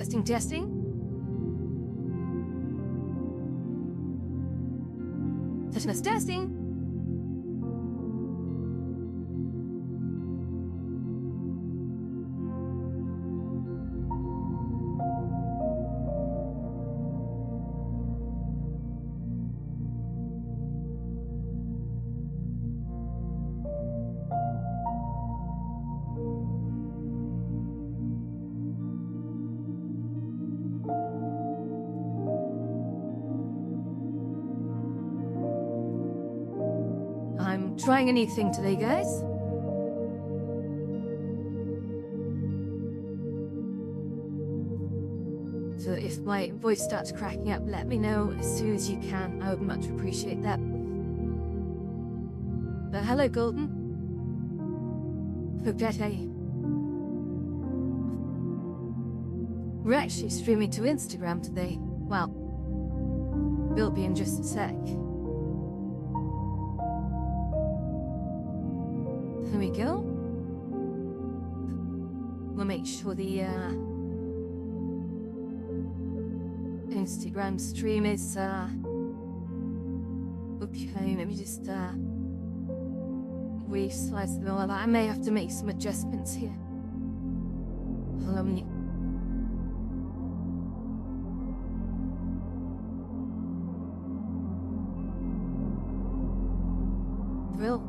Testing, testing. Testing. I'm trying a new thing today, guys. So if my voice starts cracking up, let me know as soon as you can. I would much appreciate that. But hello, Golden. Hope that we're actually streaming to Instagram today. Well, will be in just a sec. There we go. We'll make sure the Instagram stream is okay. Let me just resize them all. I may have to make some adjustments here. Hold on. Thrill.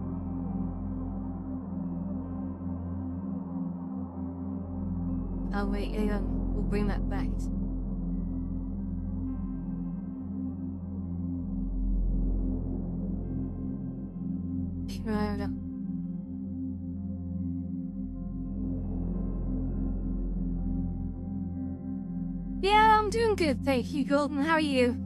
Oh wait, we'll bring that back. Right. Yeah, I'm doing good, thank you, Golden. How are you?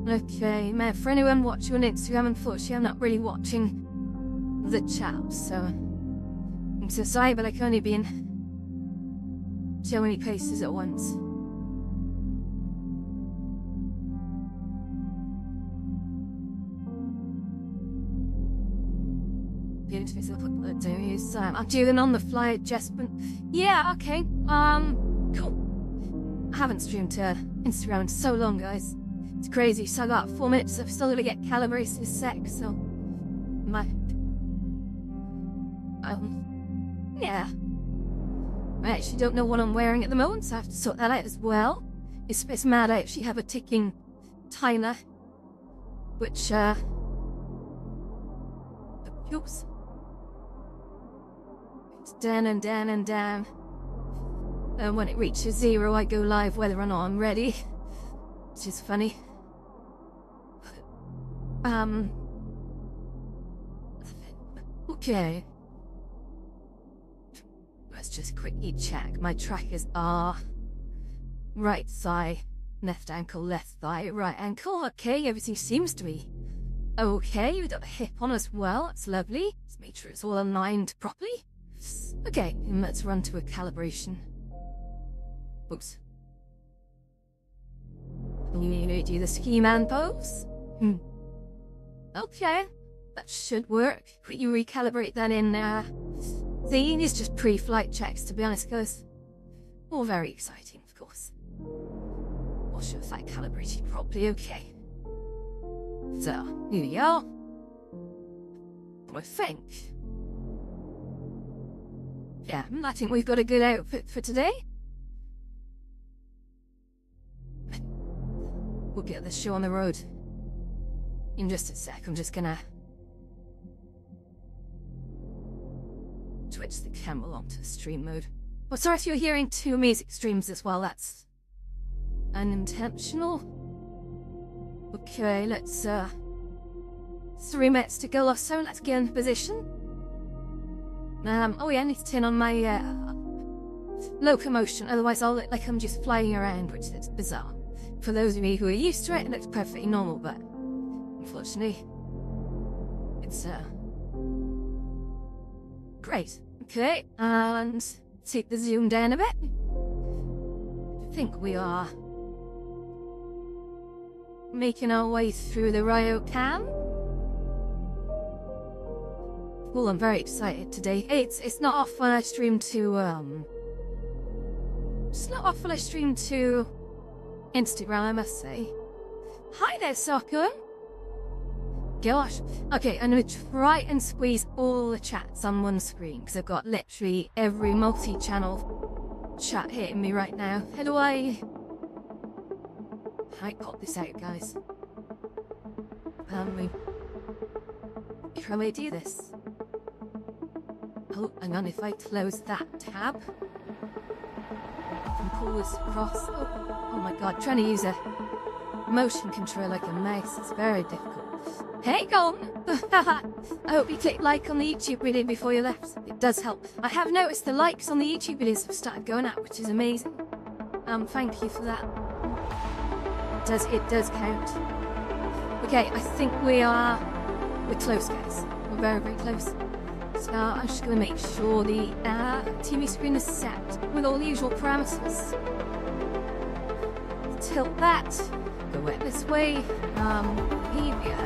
Okay, man, for anyone watching on Instagram, unfortunately I'm not really watching the chat, so I'm so sorry, but I can only be in so many places at once. I'm doing on the fly adjustment. Yeah, okay. Cool. I haven't streamed to Instagram in so long, guys. It's crazy. So I got 4 minutes. I've still got to get calibrated this sec, so yeah. I actually don't know what I'm wearing at the moment, so I have to sort that out as well. It's mad I actually have a ticking timer, which oops. It's down and down and down. And when it reaches 0, I go live whether or not I'm ready. Which is funny. Okay. Let's just quickly check. My trackers are right thigh, left ankle, left thigh, right ankle. Okay, everything seems to be okay. We've got the hip on as well. That's lovely. Let's make sure it's all aligned properly. Okay, and let's run to a calibration. Oops. You do the ski man pose. Okay, that should work. You recalibrate that in thing is just pre-flight checks, to be honest, guys. All very exciting, of course. Not sure if that calibrated properly. Okay. So, here we are. I think. Yeah, I think we've got a good outfit for today. We'll get this show on the road in just a sec. I'm just gonna switch the camera onto stream mode. Oh, sorry if you're hearing 2 music streams as well. That's unintentional. Okay, let's 3 minutes to go or so. Let's get in position. Oh yeah, I need to turn on my locomotion, otherwise I'll look like I'm just flying around, which is bizarre. For those of you who are used to it, it looks perfectly normal, but unfortunately, it's great. Okay, and take the zoom down a bit. I think we are making our way through the Ryokan. Well, I'm very excited today. It's not often I stream to it's not often I stream to Instagram, I must say. Hi there, Soccer. Gosh. Okay, I'm gonna try and squeeze all the chats on one screen because I've got literally every multi-channel chat hitting me right now. How do I pop this out, guys? Can we do this? Oh, hang on, if I close that tab, I can pull this across. Oh my god, trying to use a motion control like a mouse is very difficult. Hey, go on! I hope you click like on the YouTube video before you left. It does help. I have noticed the likes on the YouTube videos have started going up, which is amazing. Thank you for that. It does count. Okay, I think we're close, guys. We're very, very close. So I'm just going to make sure the TV screen is set with all the usual parameters. Tilt that. Go it this way. Behavior.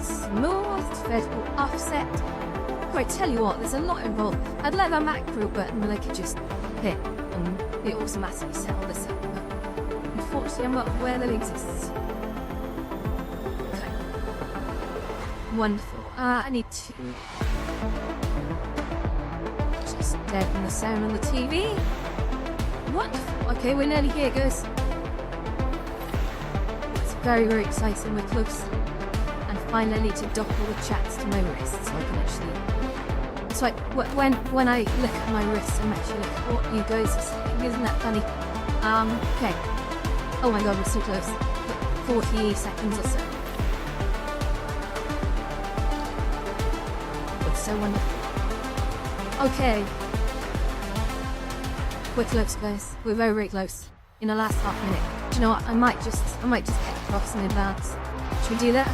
Smooth. Vertical offset. Oh, I tell you what, there's a lot involved. I'd love a macro button that I could just hit and it automatically set all this up. But unfortunately, I'm not aware that exists. Okay. Wonderful. I need to just deaden the sound on the TV. Wonderful. Okay, we're nearly here, guys. It's very, very exciting. We're close. And finally, I need to dock all the chats to my wrist so I can actually. So when I look at my wrist, I'm actually looking at what you guys are saying. Isn't that funny? Okay. Oh my god, we're so close. 40 seconds or so. So wonderful. Okay. We're close, guys. We're very, very close. In the last half minute. Do you know what? I might just get across in advance. Should we do that?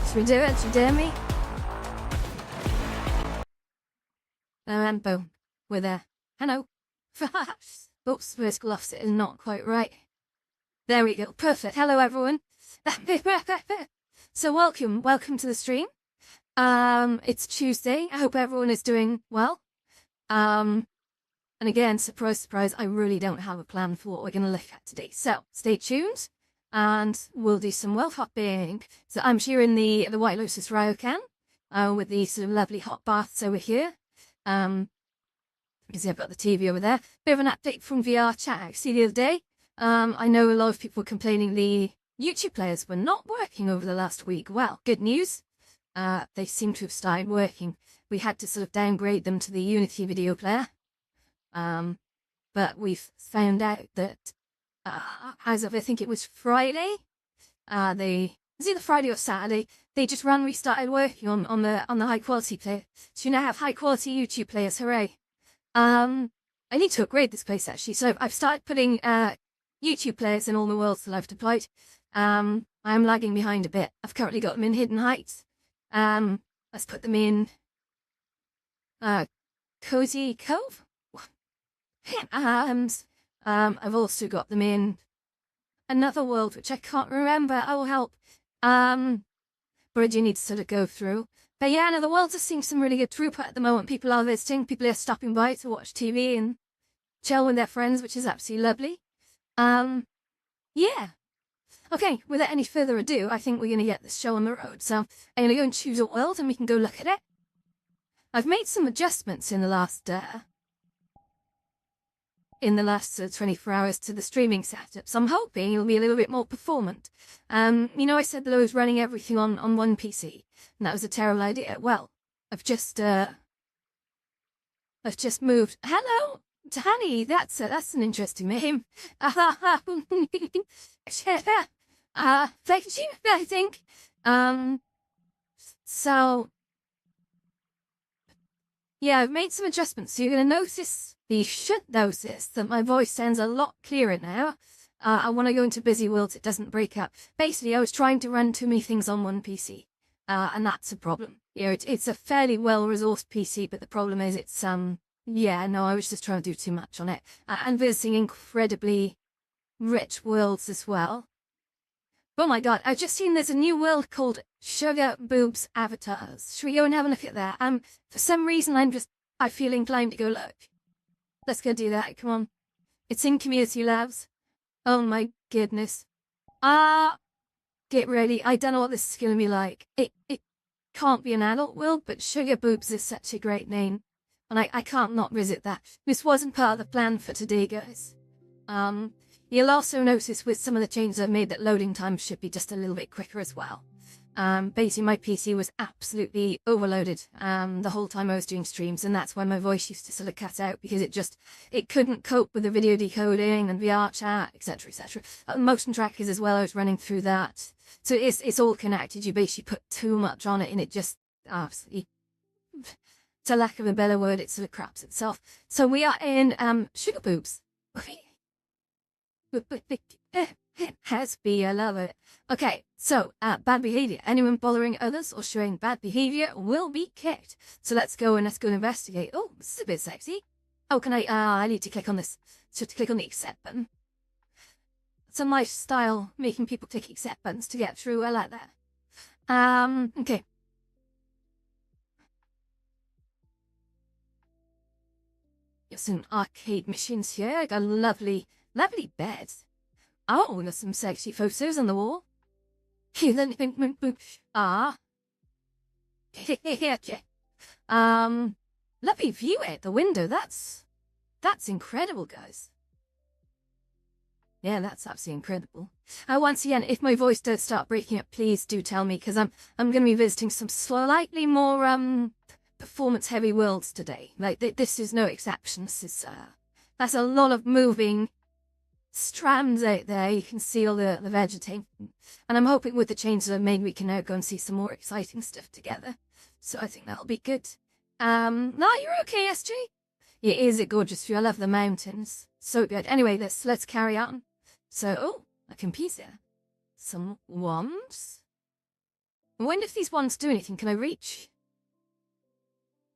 Should we do it? Should you dare me? And boom. We're there. Hello. Oops, vertical offset is not quite right. There we go. Perfect. Hello, everyone. So welcome to the stream. It's Tuesday. I hope everyone is doing well. And again, surprise, surprise, I really don't have a plan for what we're going to look at today. So stay tuned and we'll do some world hopping. So I'm here in the White Lotus Ryokan, with the sort of lovely hot baths over here. You see I've got the TV over there. Bit of an update from VR chat actually the other day. I know a lot of people were complaining the YouTube players were not working over the last week. Well, good news. They seem to have started working. We had to sort of downgrade them to the Unity video player. But we've found out that as of I think it was Friday, was either Friday or Saturday, they just restarted working on the high quality player. So you now have high quality YouTube players, hooray. I need to upgrade this place actually. So I've started putting YouTube players in all the worlds that I've deployed. I'm lagging behind a bit. I've currently got them in Hidden Heights. Let's put them in Cozy Cove. I've also got them in another world which I can't remember. Oh help. Bridge you need to sort of go through. But yeah, no, the world is seeing some really good throughput at the moment. People are visiting, people are stopping by to watch TV and chill with their friends, which is absolutely lovely. Yeah. Okay, without any further ado, I think we're going to get this show on the road. So I'm going to go and choose a world and we can go look at it. I've made some adjustments in the last 24 hours to the streaming setup, so I'm hoping it'll be a little bit more performant. You know, I said that I was running everything on one PC, and that was a terrible idea. Well, I've just moved. Hello, Danny. That's an interesting name. Thank you, I think. So yeah, I've made some adjustments. So you're going to notice. You should notice that my voice sounds a lot clearer now. And when I go into busy worlds, it doesn't break up. Basically, I was trying to run too many things on one PC, and that's a problem. You know, it's a fairly well-resourced PC, but the problem is it's yeah, no, I was just trying to do too much on it, and visiting incredibly rich worlds as well. Oh my god, I've just seen there's a new world called Sugar Boobs Avatars. Should we go and have a look at that? For some reason I feel inclined to go look. Let's go do that, come on. It's in Community Labs. Oh my goodness. Get ready, I don't know what this is gonna be like. It can't be an adult world, but Sugar Boobs is such a great name. And I can't not visit that. This wasn't part of the plan for today, guys. You'll also notice with some of the changes I've made that loading times should be just a little bit quicker as well. Basically my PC was absolutely overloaded the whole time I was doing streams, and that's why my voice used to sort of cut out, because it couldn't cope with the video decoding and VR chat, etc, etc. Motion trackers as well, I was running through that. So it's all connected. You basically put too much on it and it just absolutely, to lack of a better word, it sort of craps itself. So we are in Sugar Boobs. It has be, I love it. Okay, so bad behavior. Anyone bothering others or showing bad behavior will be kicked. So let's go investigate. Oh, this is a bit sexy. Oh, can I need to click on this. So to click on the accept button. It's a nice style, making people click accept buttons to get through. I like that. Okay. Got some arcade machines here. I got a lovely bed. Oh, there's some sexy photos on the wall. Lovely view at the window. That's incredible, guys. Yeah, that's absolutely incredible. Once again, if my voice does start breaking up, please do tell me, because I'm going to be visiting some slightly more performance-heavy worlds today. Like this is no exception. This is that's a lot of moving strands out there. You can see all the vegetating, and I'm hoping with the changes I've made, we can now go and see some more exciting stuff together. So I think that'll be good. No, you're okay, SG. Yeah, is it gorgeous view? I love the mountains. So good. Anyway, let's carry on. So, oh, a computer. Some wands. I wonder if these wands do anything. Can I reach?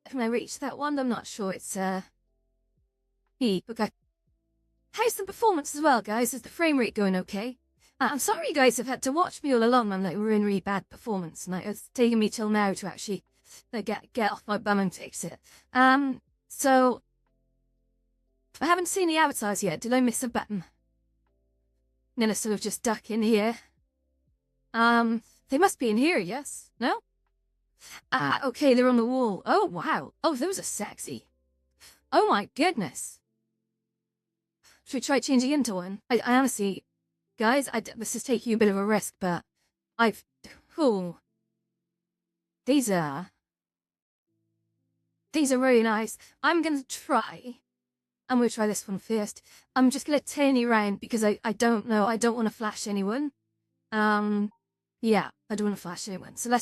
Can I reach that wand? I'm not sure. It's okay. How's the performance as well, guys? Is the frame rate going okay? I'm sorry you guys have had to watch me all along. I'm like, we're in really bad performance, and it's taken me till now to actually get off my bum and fix it. So I haven't seen the avatars yet. Did I miss a button? Then I sort of just duck in here. They must be in here, yes? No? Okay, they're on the wall. Oh, wow. Oh, those are sexy. Oh my goodness. Should we try changing into one? I honestly, guys, this is taking a bit of a risk, but these are really nice. I'm going to try this one first. I'm just going to turn you around because I don't know. I don't want to flash anyone. Yeah, I don't want to flash anyone. So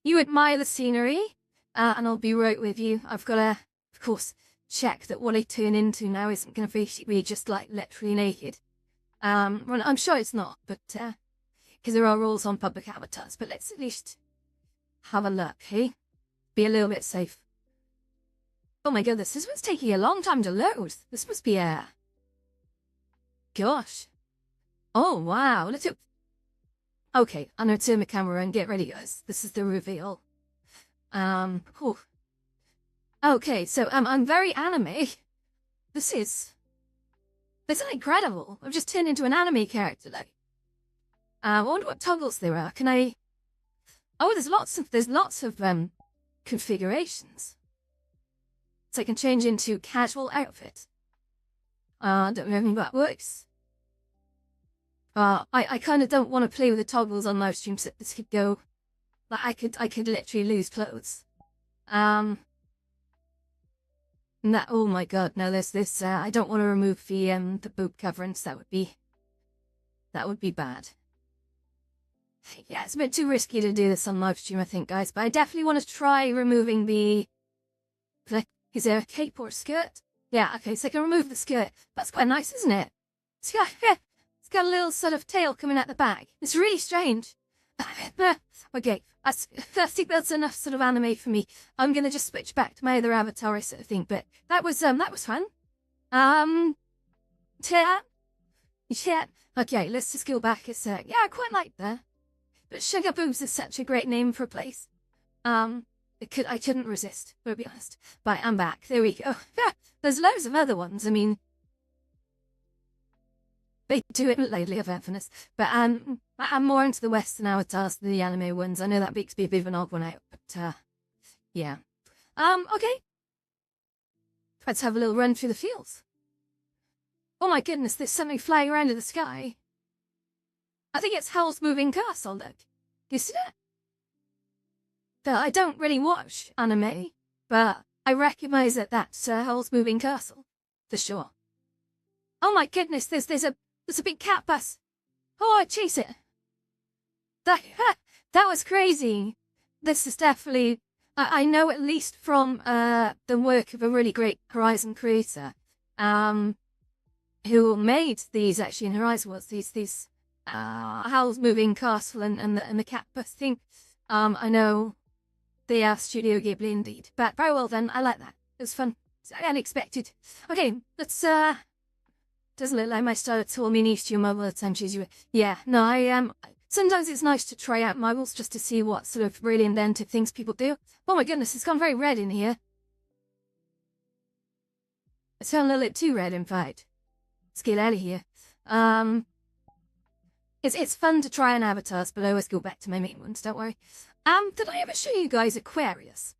you admire the scenery, and I'll be right with you. I've got to, of course, check that what I turn into now isn't going to be just like literally naked. Well, I'm sure it's not, but, because there are rules on public avatars, but let's at least have a look, hey? Be a little bit safe. Oh my goodness, this one's taking a long time to load. This must be gosh. Oh, wow. Okay, I'm going to turn my camera and get ready, guys. This is the reveal. Okay, so, I'm very anime. This is incredible. I've just turned into an anime character, like. I wonder what toggles there are. Can I... Oh, there's lots of configurations. So I can change into casual outfit. Don't know if that works. I kind of don't want to play with the toggles on live streams. This could go... Like, I could literally lose clothes. Oh my god, no, there's this, I don't want to remove the boob coverings. That would be bad. Yeah, it's a bit too risky to do this on live stream, I think, guys, but I definitely want to try removing is there a cape or a skirt? Yeah, okay, so I can remove the skirt. That's quite nice, isn't it? It's got a little sort of tail coming out the back. It's really strange. Okay, I think that's enough sort of anime for me. I'm gonna just switch back to my other avatar sort of thing, but that was fun. Yeah. Okay, let's just go back a sec. Yeah, I quite like that. But Sugar Boobs is such a great name for a place. I couldn't resist, to be honest. But I'm back. There we go. There's loads of other ones. I mean, they do it lately of Infamous. But I'm more into the Western avatars than the anime ones. I know that makes me a bit of an odd one out, but yeah. Okay. Let's have a little run through the fields. Oh my goodness, there's something flying around in the sky. I think it's Howl's Moving Castle, look. You see that? But I don't really watch anime, but I recognize that that's Howl's Moving Castle, for sure. Oh my goodness, there's a big cat bus. Oh, I chase it. That was crazy. This is definitely, I know at least from the work of a really great Horizon creator, who made these actually in Horizon Worlds, these Howl's Moving Castle and the cat bus thing. I know they are Studio Ghibli indeed, but very well done. I like that. It was fun. It's unexpected. Okay, let's doesn't look like my style at all. Me needs to your mobile at the time choose you. Yeah, no, I am. Sometimes it's nice to try out marbles just to see what sort of really inventive things people do. Oh my goodness, it's gone very red in here. It's gone a little bit too red, in fact. Let's get out of here. It's fun to try on avatars, but I always go back to my main ones, don't worry. Did I ever show you guys Aquarius?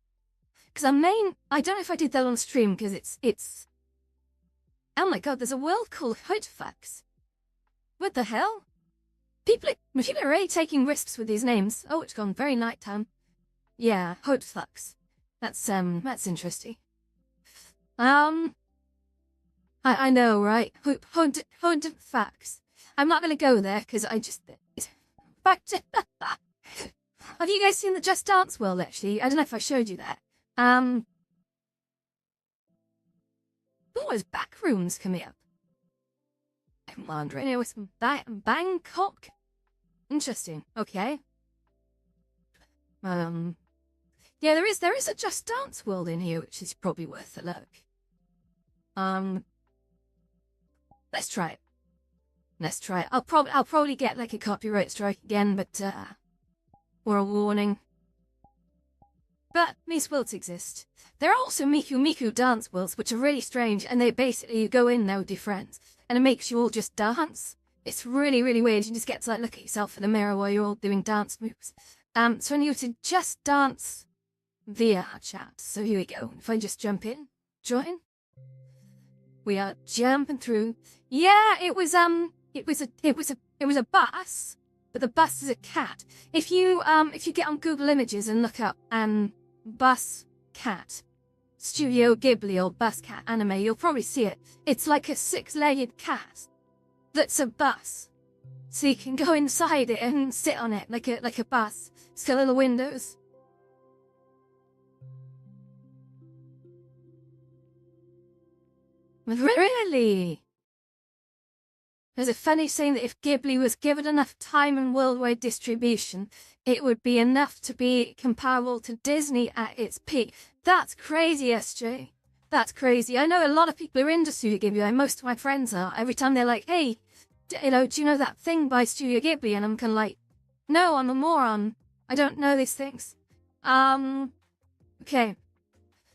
Because I don't know if I did that on stream, because it's... Oh my god, there's a world called Hotefax. What the hell? People are really taking risks with these names. Oh, it's gone very nighttime. Yeah, Hotefax. That's interesting. I know, right? Hotefax. I'm not gonna go there, because I just... Back to... Have you guys seen the Just Dance World, actually? I don't know if I showed you that. Oh, there's back rooms coming up. I'm wondering, it was Bangkok? Interesting, okay. Yeah, there is a Just Dance World in here, which is probably worth a look. Let's try it. Let's try it. I'll probably get like a copyright strike again, but or a warning. But these worlds exist. There are also Miku Miku dance worlds, which are really strange, and they basically, you go in there with your friends, and it makes you all just dance. It's really, really weird. You just get to like look at yourself in the mirror while you're all doing dance moves. So I need to Just Dance VR chat. So here we go. If I just jump in, join. We are jumping through. Yeah, it was a bus. But the bus is a cat. If you get on Google Images and look up bus cat, Studio Ghibli or bus cat anime, you'll probably see it. It's like a 6-legged cat that's a bus. So you can go inside it and sit on it like a bus. It's got little windows. Really? There's a funny saying that if Ghibli was given enough time and worldwide distribution, it would be enough to be comparable to Disney at its peak. That's crazy, SJ. That's crazy. I know a lot of people are into Studio Ghibli, and most of my friends are. Every time they're like, hey, do you know that thing by Studio Ghibli? And I'm kind of like, no, I'm a moron. I don't know these things. Okay.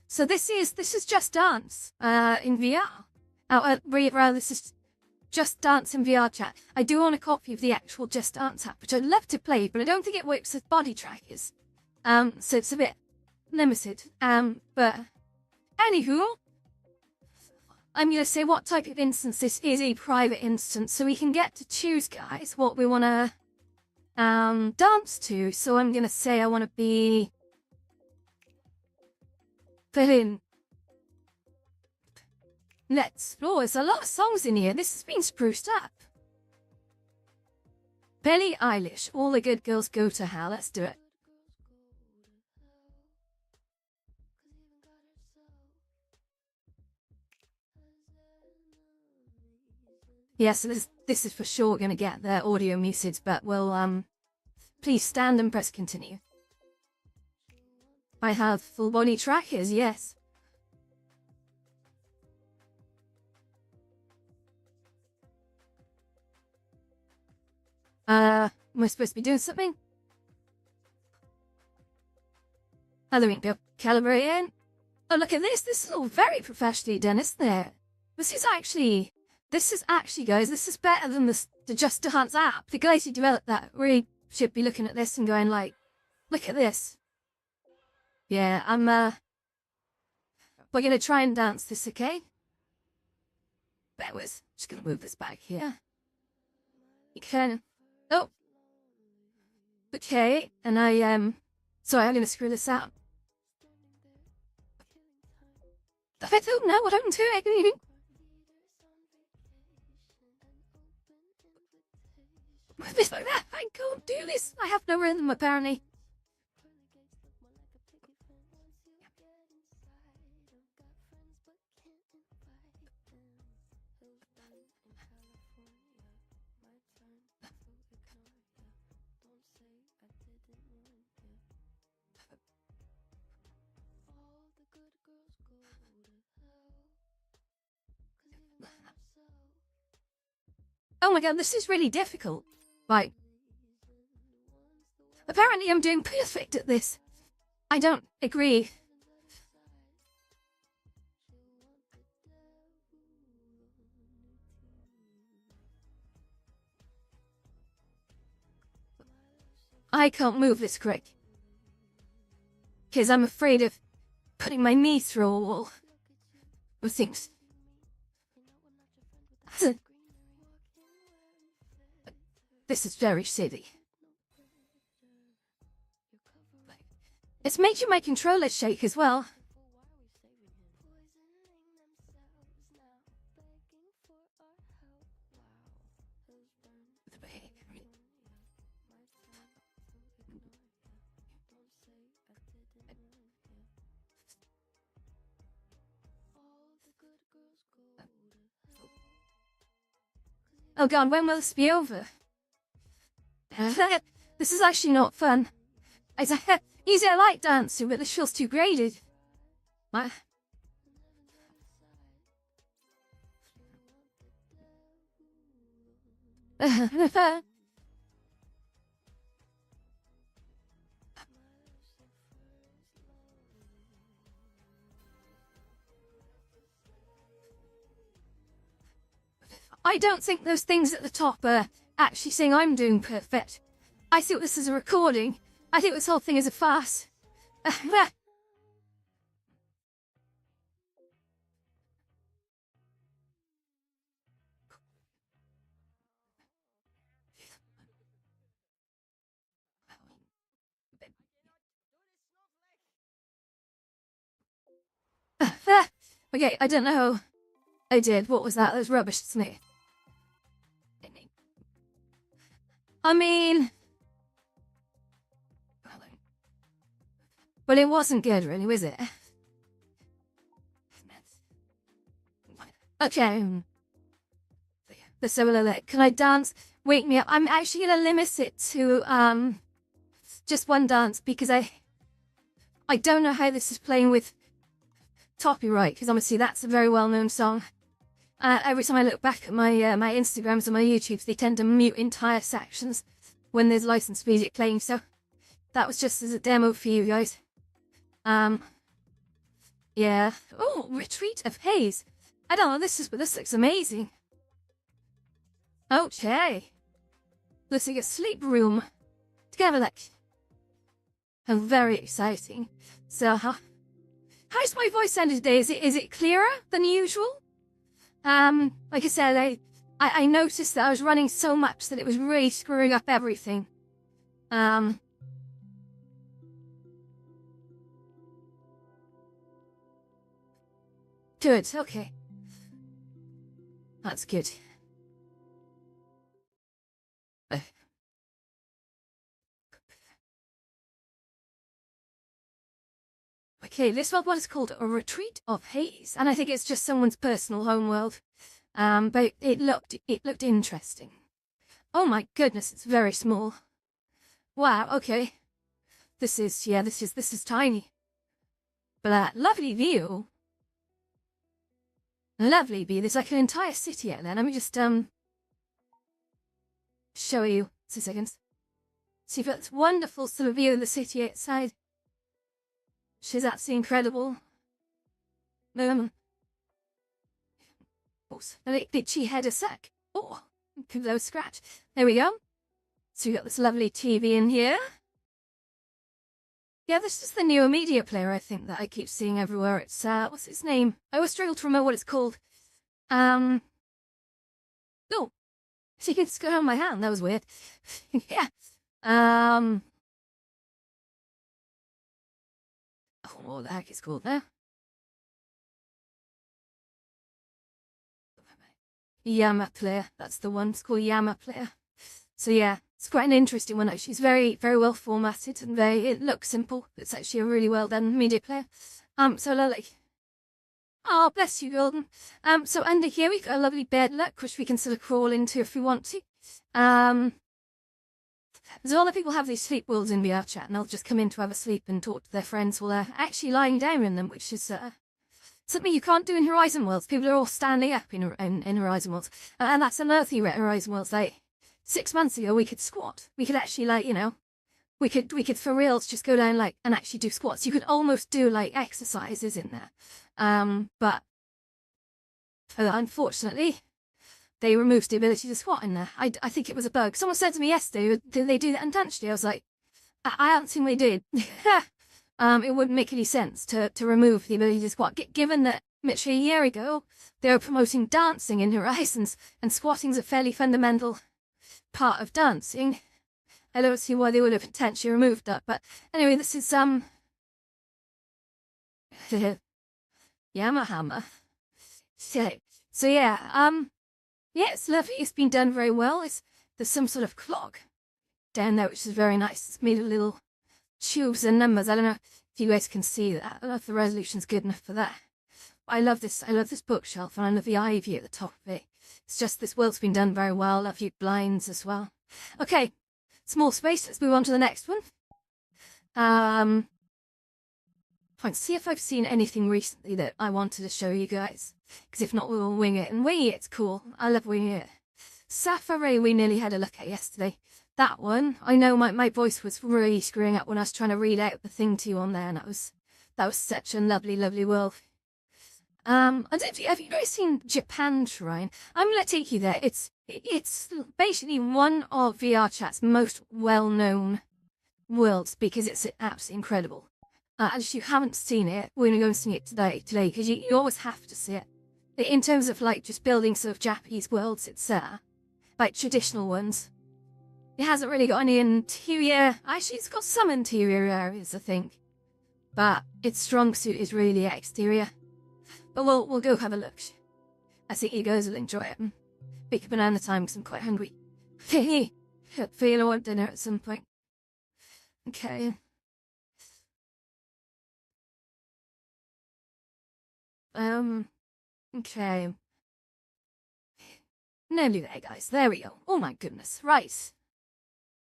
So this is Just Dance, in VR. Rather, this is Just Dance in VR chat. I do own a copy of the actual Just Dance app, which I'd love to play, but I don't think it works with body trackers. So it's a bit limited. But anywho, I'm gonna say what type of instance this is, a private instance, so we can get to choose, guys, what we wanna dance to. So I'm gonna say I wanna be Berlin. There's a lot of songs in here. This has been spruced up. Billie Eilish, All the Good Girls Go to Hell. Let's do it. Yes, this is for sure going to get their audio muted, but we'll, please stand and press continue. I have full body trackers, yes. Am I supposed to be doing something? Halloween bill calibrating. Oh, look at this. This is all very professionally done, isn't it? This is actually, guys, this is better than the Just Dance app. The guys who developed that really should be looking at this and going like, look at this. Yeah, we're gonna try and dance this, okay? Bear with, just gonna move this back here. You can, oh. Okay, and sorry, I'm gonna screw this out. I don't know what I'm doing. With this like that, I can't do this. I have no rhythm, apparently. Oh my god, this is really difficult. Right. Apparently I'm doing perfect at this. I don't agree. I can't move this quick. Because I'm afraid of putting my knee through a wall. Or things. This is very silly. It's making my controller shake as well. Oh god, when will this be over? This is actually not fun. Usually I like dancing, but this feels too graded. I don't think those things at the top are actually saying I'm doing perfect. I think this is a recording. I think this whole thing is a farce. Okay, I don't know. I did. What was that? That was rubbish, isn't it? I mean... Well, it wasn't good, really, was it? Okay. The solo lit. Can I dance? Wake me up. I'm actually gonna limit it to, just one dance, because I don't know how this is playing with copyright, because obviously that's a very well-known song. Every time I look back at my my Instagrams and my YouTubes, they tend to mute entire sections when there's licensed music playing, so that was just as a demo for you guys. Yeah. Oh, Retreat of Haze. I don't know, this looks amazing. Okay. Looks like a sleep room. Together, like... Oh, very exciting. So, how's my voice sounding today? Is it clearer than usual? Like I said, I noticed that I was running so much that it was really screwing up everything. Good, okay. That's good. Okay, this one is called A Retreat of Haze, and I think it's just someone's personal homeworld. But it looked interesting. Oh my goodness, it's very small. Wow, okay. This is tiny. But lovely view. Lovely view. There's like an entire city out there. Let me just show you. 2 seconds. See if that's wonderful sort of view of the city outside. She's absolutely incredible. Did she head a sec? Oh, low scratch. There we go. So we got this lovely TV in here. Yeah, this is the newer media player, I think, that I keep seeing everywhere. It's, what's its name? I always struggle to remember what it's called. Oh, she can go on my hand. That was weird. Yeah. Oh, what the heck is called now? Yama player. That's the one. It's called Yama player. So yeah, it's quite an interesting one. She's very, very well formatted and it looks simple. It's actually a really well done media player. So lovely. Oh, bless you, Golden. So under here we've got a lovely bed look, which we can sort of crawl into if we want to. So all the people have these sleep worlds in VR chat, and they'll just come in to have a sleep and talk to their friends while they're actually lying down in them, which is something you can't do in Horizon Worlds. People are all standing up in Horizon Worlds, and that's another thing about Horizon Worlds. Like 6 months ago, we could squat. We could actually, like, you know, we could for reals just go down like and actually do squats. You could almost do like exercises in there, but unfortunately, they removed the ability to squat in there. I think it was a bug. Someone said to me yesterday, did they do that intentionally? I was like, I don't think they did. It wouldn't make any sense to remove the ability to squat, given that literally a year ago, they were promoting dancing in Horizons, and squatting's a fairly fundamental part of dancing. I don't see why they would have potentially removed that, but anyway, this is, Yamaha. So yeah, yeah, it's lovely. It's been done very well. There's some sort of clock down there, which is very nice. It's made of little tubes and numbers. I don't know if you guys can see that. I don't know if the resolution's good enough for that. But I love this bookshelf, and I love the ivy at the top of it. It's just this world's been done very well. Love you blinds as well. Okay, small space. Let's move on to the next one. Fine. See if I've seen anything recently that I wanted to show you guys. Because if not, we'll wing it. And winging it's cool. I love winging it. Safari we nearly had a look at yesterday. That one, I know my voice was really screwing up when I was trying to read out the thing to you on there, and that was such a lovely, lovely world. I don't know, have you guys seen Japan Shrine? I'm gonna take you there. It's basically one of VR Chat's most well-known worlds because it's absolutely incredible. If you haven't seen it, we're gonna go and see it today because you always have to see it. In terms of like just building sort of Japanese worlds, it's like traditional ones. It hasn't really got any interior. Actually, it's got some interior areas, I think, but its strong suit is really exterior. But we'll go have a look. I think you guys will enjoy it. Big banana time because I'm quite hungry. Feel I want dinner at some point. Okay. Okay. Nearly there, guys. There we go. Oh my goodness. Right.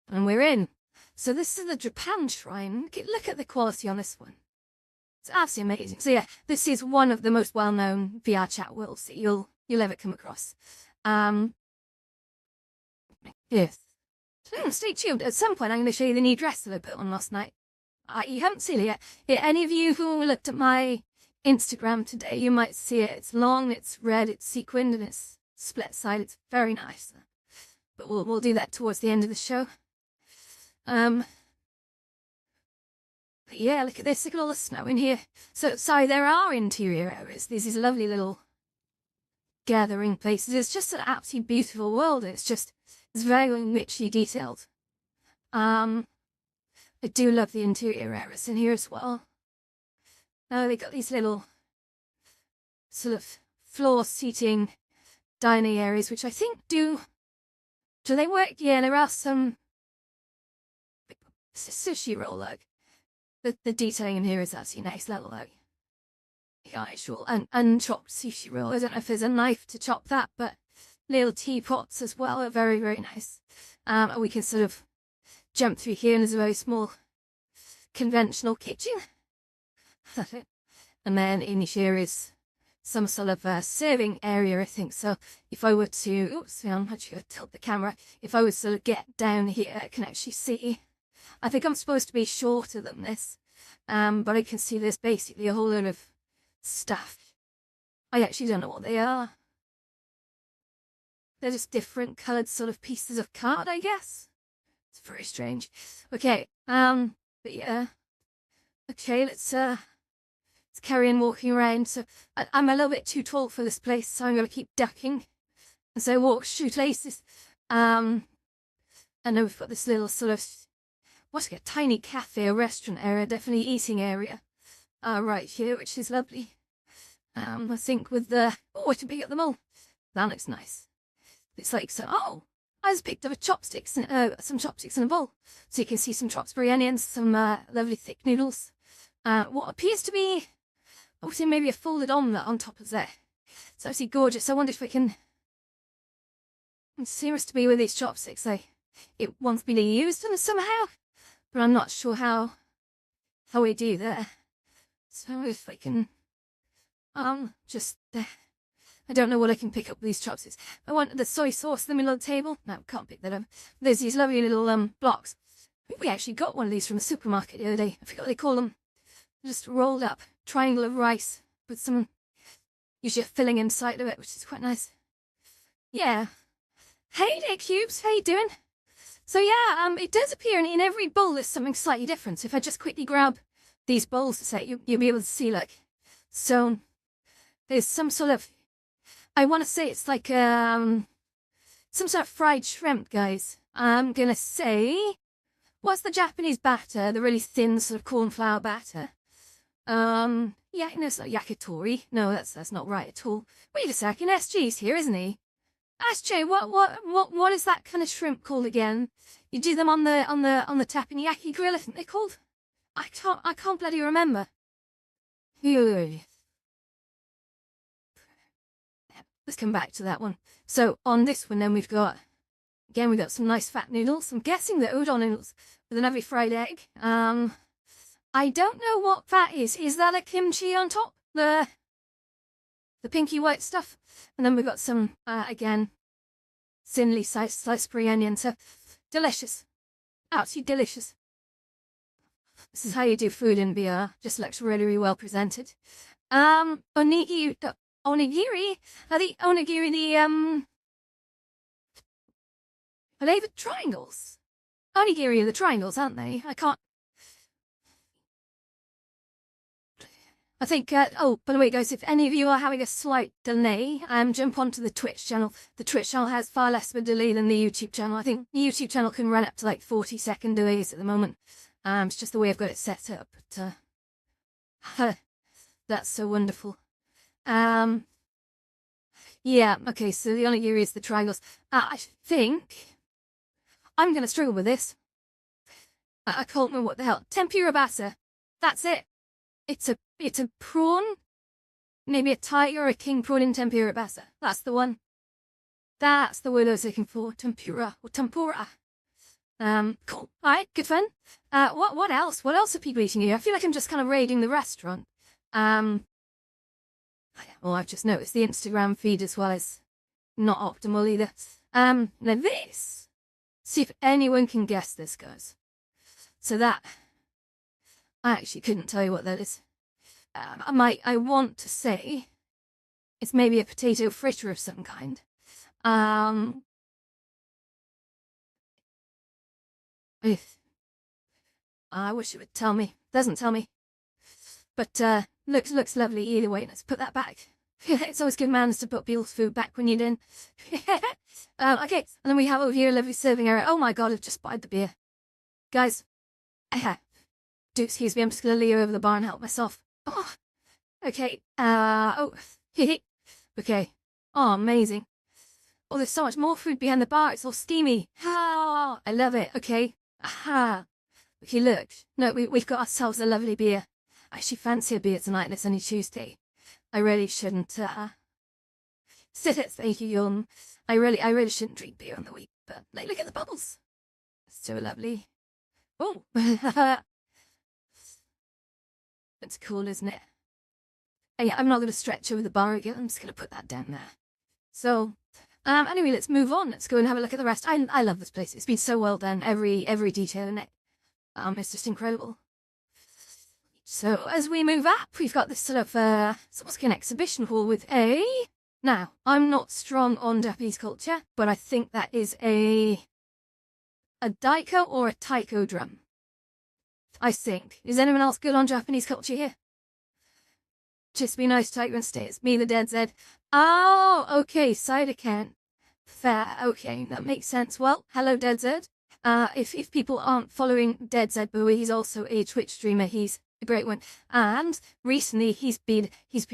And we're in. So this is the Japan Shrine. Look at the quality on this one. It's absolutely amazing. So yeah, this is one of the most well-known VR chat worlds that you'll ever come across. Yes. Stay tuned. At some point, I'm going to show you the new dress that I put on last night. You haven't seen it yet. Yeah, any of you who looked at my Instagram today, you might see it. It's long, it's red, it's sequined, and it's split side. It's very nice. But we'll do that towards the end of the show. But yeah, look at this. Look at all the snow in here. So, sorry, there are interior areas. These lovely little gathering places. It's just an absolutely beautiful world. It's very richly detailed. I do love the interior areas in here as well. Now they've got these little sort of floor seating dining areas, which I think do they work? Yeah, there are some sushi roll, like the detailing in here is actually next level, like the actual unchopped sushi roll. I don't know if there's a knife to chop that, but little teapots as well are very, very nice. And we can sort of jump through here, and there's a very small conventional kitchen. And then in here is some sort of serving area, I think. So if I were to, oops, I'm actually going to tilt the camera. If I was to sort of get down here, I can actually see. I think I'm supposed to be shorter than this, But I can see there's basically a whole load of stuff. I actually don't know what they are. They're just different coloured sort of pieces of card, I guess. It's very strange. Okay, but yeah. Okay, let's carry on walking around. So I'm a little bit too tall for this place, so I'm gonna keep ducking. And so walk shoelaces. And then we've got this little sort of, what's it, a tiny cafe or restaurant area, definitely eating area. Right here, which is lovely. I think with the, oh, it can pick up them all. That looks nice. It's like, so, oh, I just picked up some chopsticks in a bowl. So you can see some chopped spring onions, some lovely thick noodles. What appears to be, obviously maybe a folded omelette on top of that. It's absolutely gorgeous. I wonder if I can, it seems to be with these chopsticks, it wants me to use them somehow, but I'm not sure how we do that. So if I can, just, I don't know what I can pick up with these chopsticks. I want the soy sauce in the middle of the table. No, can't pick that up. There's these lovely little blocks. I think we actually got one of these from the supermarket the other day. I forgot what they call them. Just rolled up triangle of rice with some usually a filling inside of it, which is quite nice. Yeah. Hey there, Cubes. How you doing? So yeah, it does appear in every bowl there's something slightly different. So if I just quickly grab these bowls to say, you'll be able to see, like, so there's some sort of, I want to say it's like some sort of fried shrimp, guys. I'm gonna say, what's the Japanese batter? The really thin sort of cornflour batter. Yeah, no, it's not yakitori. No, that's not right at all. Wait a second, SG's here, isn't he? SJ, what is that kind of shrimp called again? You do them on the teppanyaki grill, I think they're called. I can't bloody remember. Let's come back to that one. So on this one then we've got some nice fat noodles. I'm guessing they're udon noodles with an lovely fried egg. I don't know what that is. Is that a kimchi on top? The pinky white stuff. And then we've got some, again, thinly sliced spring onions. So delicious. Absolutely delicious. This is how you do food in BR. Just looks really, really well presented. Onigiri. Are the onigiri are they the triangles? Onigiri are the triangles, aren't they? I think, oh, by the way, guys, if any of you are having a slight delay, jump onto the Twitch channel. The Twitch channel has far less of a delay than the YouTube channel. I think the YouTube channel can run up to like 40-second delays at the moment. It's just the way I've got it set up. But, that's so wonderful. Yeah, okay, so the onigiri is the triangles. I think I'm going to struggle with this. I can't remember what the hell. Tempura basa. That's it. It's a prawn. Maybe a tiger or a king prawn in tempura basa. That's the one. That's the word I was looking for. Tempura or tempura. Cool. Alright, good fun. What else? What else are people eating here? I feel like I'm just kind of raiding the restaurant. Well, I've just noticed the Instagram feed as well is not optimal either. Now this. See if anyone can guess this, guys. So that, I actually couldn't tell you what that is. I want to say it's maybe a potato fritter of some kind. I wish it would tell me. Doesn't tell me. But looks lovely either way. Let's put that back. It's always good manners to put people's food back when you're done. Okay, and then we have over here a lovely serving area. Oh my god, I've just bought the beer. Guys, do excuse me, I'm just going to lean over the bar and help myself. Oh, okay, okay. Oh, amazing. Oh, there's so much more food behind the bar. It's all steamy. Oh, I love it. Okay. Aha. Okay, look. No, we've got ourselves a lovely beer. I actually fancy a beer tonight and it's only Tuesday. I really shouldn't, sit it, thank you, Yon. I really shouldn't drink beer on the week, but, like, look at the bubbles. It's so lovely. Oh. That's cool, isn't it? Yeah, I'm not going to stretch over the bar again. I'm just going to put that down there. So, anyway, let's move on. Let's go and have a look at the rest. I love this place. It's been so well done. Every detail in it. It's just incredible. So as we move up, we've got this sort of, it's almost like an exhibition hall with a... Now, I'm not strong on Japanese culture, but I think that is a daiko or a taiko drum. I think. Is anyone else good on Japanese culture here? Just be nice, taiko and stay. It's me, the Dead Zed. Oh, okay, Sidecan. Fair, okay, that makes sense. Well, hello, Dead Zed. If people aren't following Dead Zed Bowie, he's also a Twitch streamer. He's a great one. And recently he's been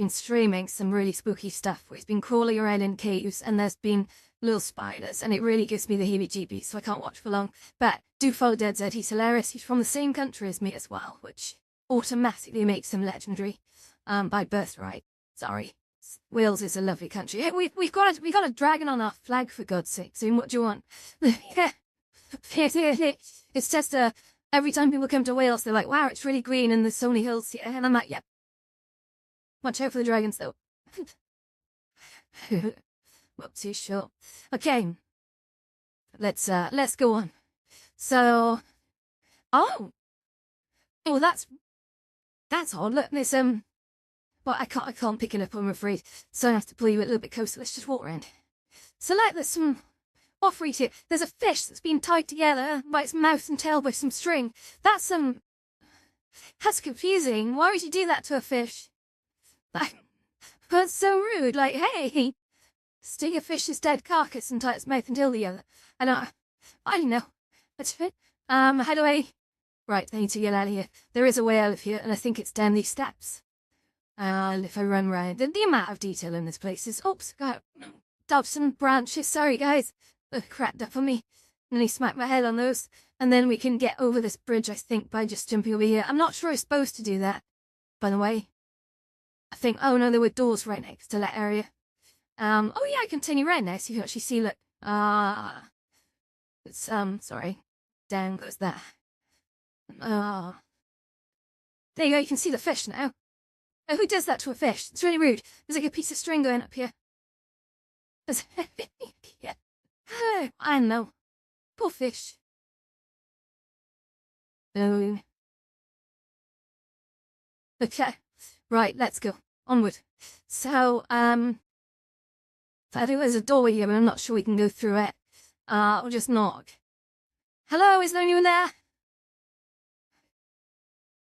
streaming some really spooky stuff where he's been crawling around in caves and there's been little spiders and it really gives me the heebie-jeebies, so I can't watch for long. But do follow Dead Zed, he's hilarious. He's from the same country as me as well, which automatically makes him legendary. By birthright. Sorry. Wales is a lovely country. Hey, we've got a dragon on our flag, for God's sake. Soon, what do you want? It's just every time people come to Wales, they're like, wow, it's really green and there's so many hills here. And I'm like, yep. Watch out for the dragons, though. Whoopsie, sure. Okay. Let's go on. So, oh, that's odd. Look, there's but I can't pick it up, I'm afraid. So I have to pull you a little bit closer. Let's just walk around. So like there's some offering here. There's a fish that's been tied together by its mouth and tail by some string. That's confusing. Why would you do that to a fish? That's so rude. Like, hey, stick a fish's dead carcass and tie its mouth and tail together. I don't know. That's it. How do I... Right, I need to get out of here. There is a way out of here, and I think it's down these steps. If I run round, and the amount of detail in this place is, oops, got some branches, sorry guys, cracked up on me, and he smacked my head on those, and then we can get over this bridge, I think, by just jumping over here. I'm not sure I'm supposed to do that, by the way. I think, oh no, there were doors right next to that area. Oh yeah, I can turn you around now, so you can actually see, look, it's, sorry, down goes that. There you go, you can see the fish now. Oh, who does that to a fish? It's really rude. There's like a piece of string going up here. Yeah. Oh, I know. Poor fish. Oh. Okay. Right, let's go. Onward. So, I think there's a doorway here, but I'm not sure we can go through it. I'll just knock. Hello, is there anyone there?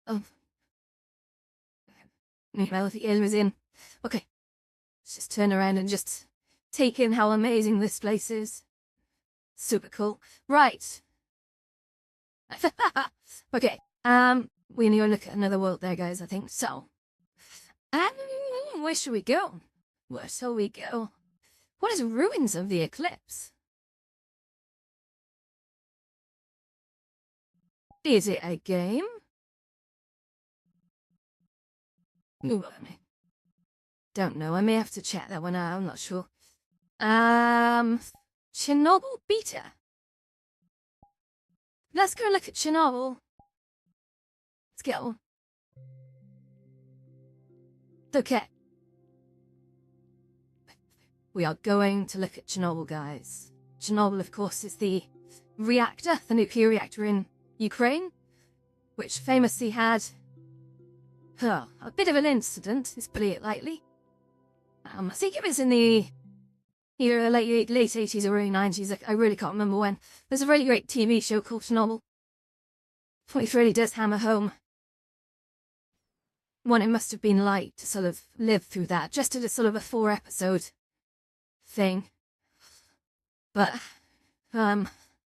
Oh. Well, if the alien was in. Okay. Let's just turn around and just take in how amazing this place is. Super cool. Right. Okay. We need to look at another world there, guys, I think. So. Where should we go? Where shall we go? What is Ruins of the Eclipse? Is it a game? Ooh, don't know. I may have to check that one out. I'm not sure. Chernobyl Beta. Let's go look at Chernobyl. Let's go. Okay. We are going to look at Chernobyl, guys. Chernobyl, of course, is the reactor, the nuclear reactor in Ukraine, which famously had a bit of an incident, let's put it lightly. I think it was in the either late 80s or early 90s, I really can't remember when. There's a really great TV show called Chernobyl. It really does hammer home what it must have been like to sort of live through that, just as a sort of a 4-episode thing. But,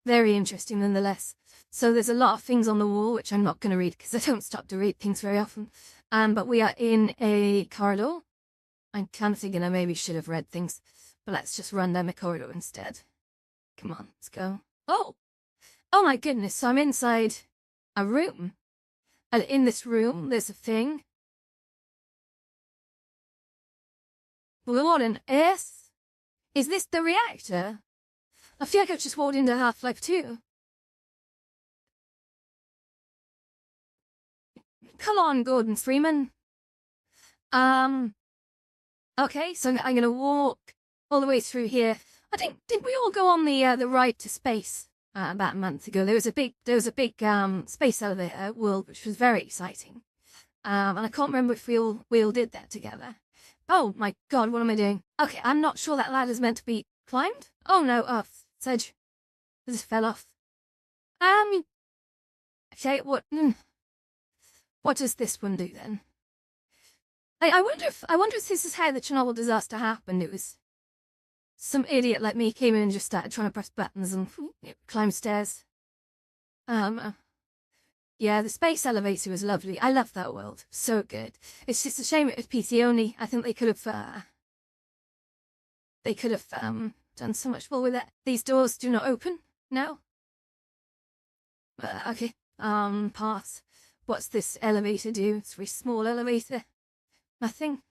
very interesting nonetheless. So there's a lot of things on the wall, which I'm not going to read because I don't stop to read things very often. But we are in a corridor. I'm kind of thinking I maybe should have read things, but let's just run down the corridor instead. Come on, let's go. Oh! Oh my goodness, so I'm inside a room. And in this room, there's a thing. What on earth? Is this the reactor? I feel like I've just walked into Half-Life 2. Come on, Gordon Freeman. Okay, so I'm gonna walk all the way through here. I think, did we all go on the ride to space about a month ago? There was a big space elevator world, which was very exciting. And I can't remember if we all did that together. Oh my god, what am I doing? Okay, I'm not sure that ladder's meant to be climbed. Oh no, Sedge. This fell off. Okay, what does this one do then? I wonder if this is how the Chernobyl disaster happened. It was some idiot like me came in and just started trying to press buttons and climb stairs. Yeah, the space elevator was lovely. I love that world. So good. It's just a shame it was PC only. I think they could have done so much more with it. These doors do not open. No. Okay. Pass. What's this elevator do? It's a very small elevator. Nothing.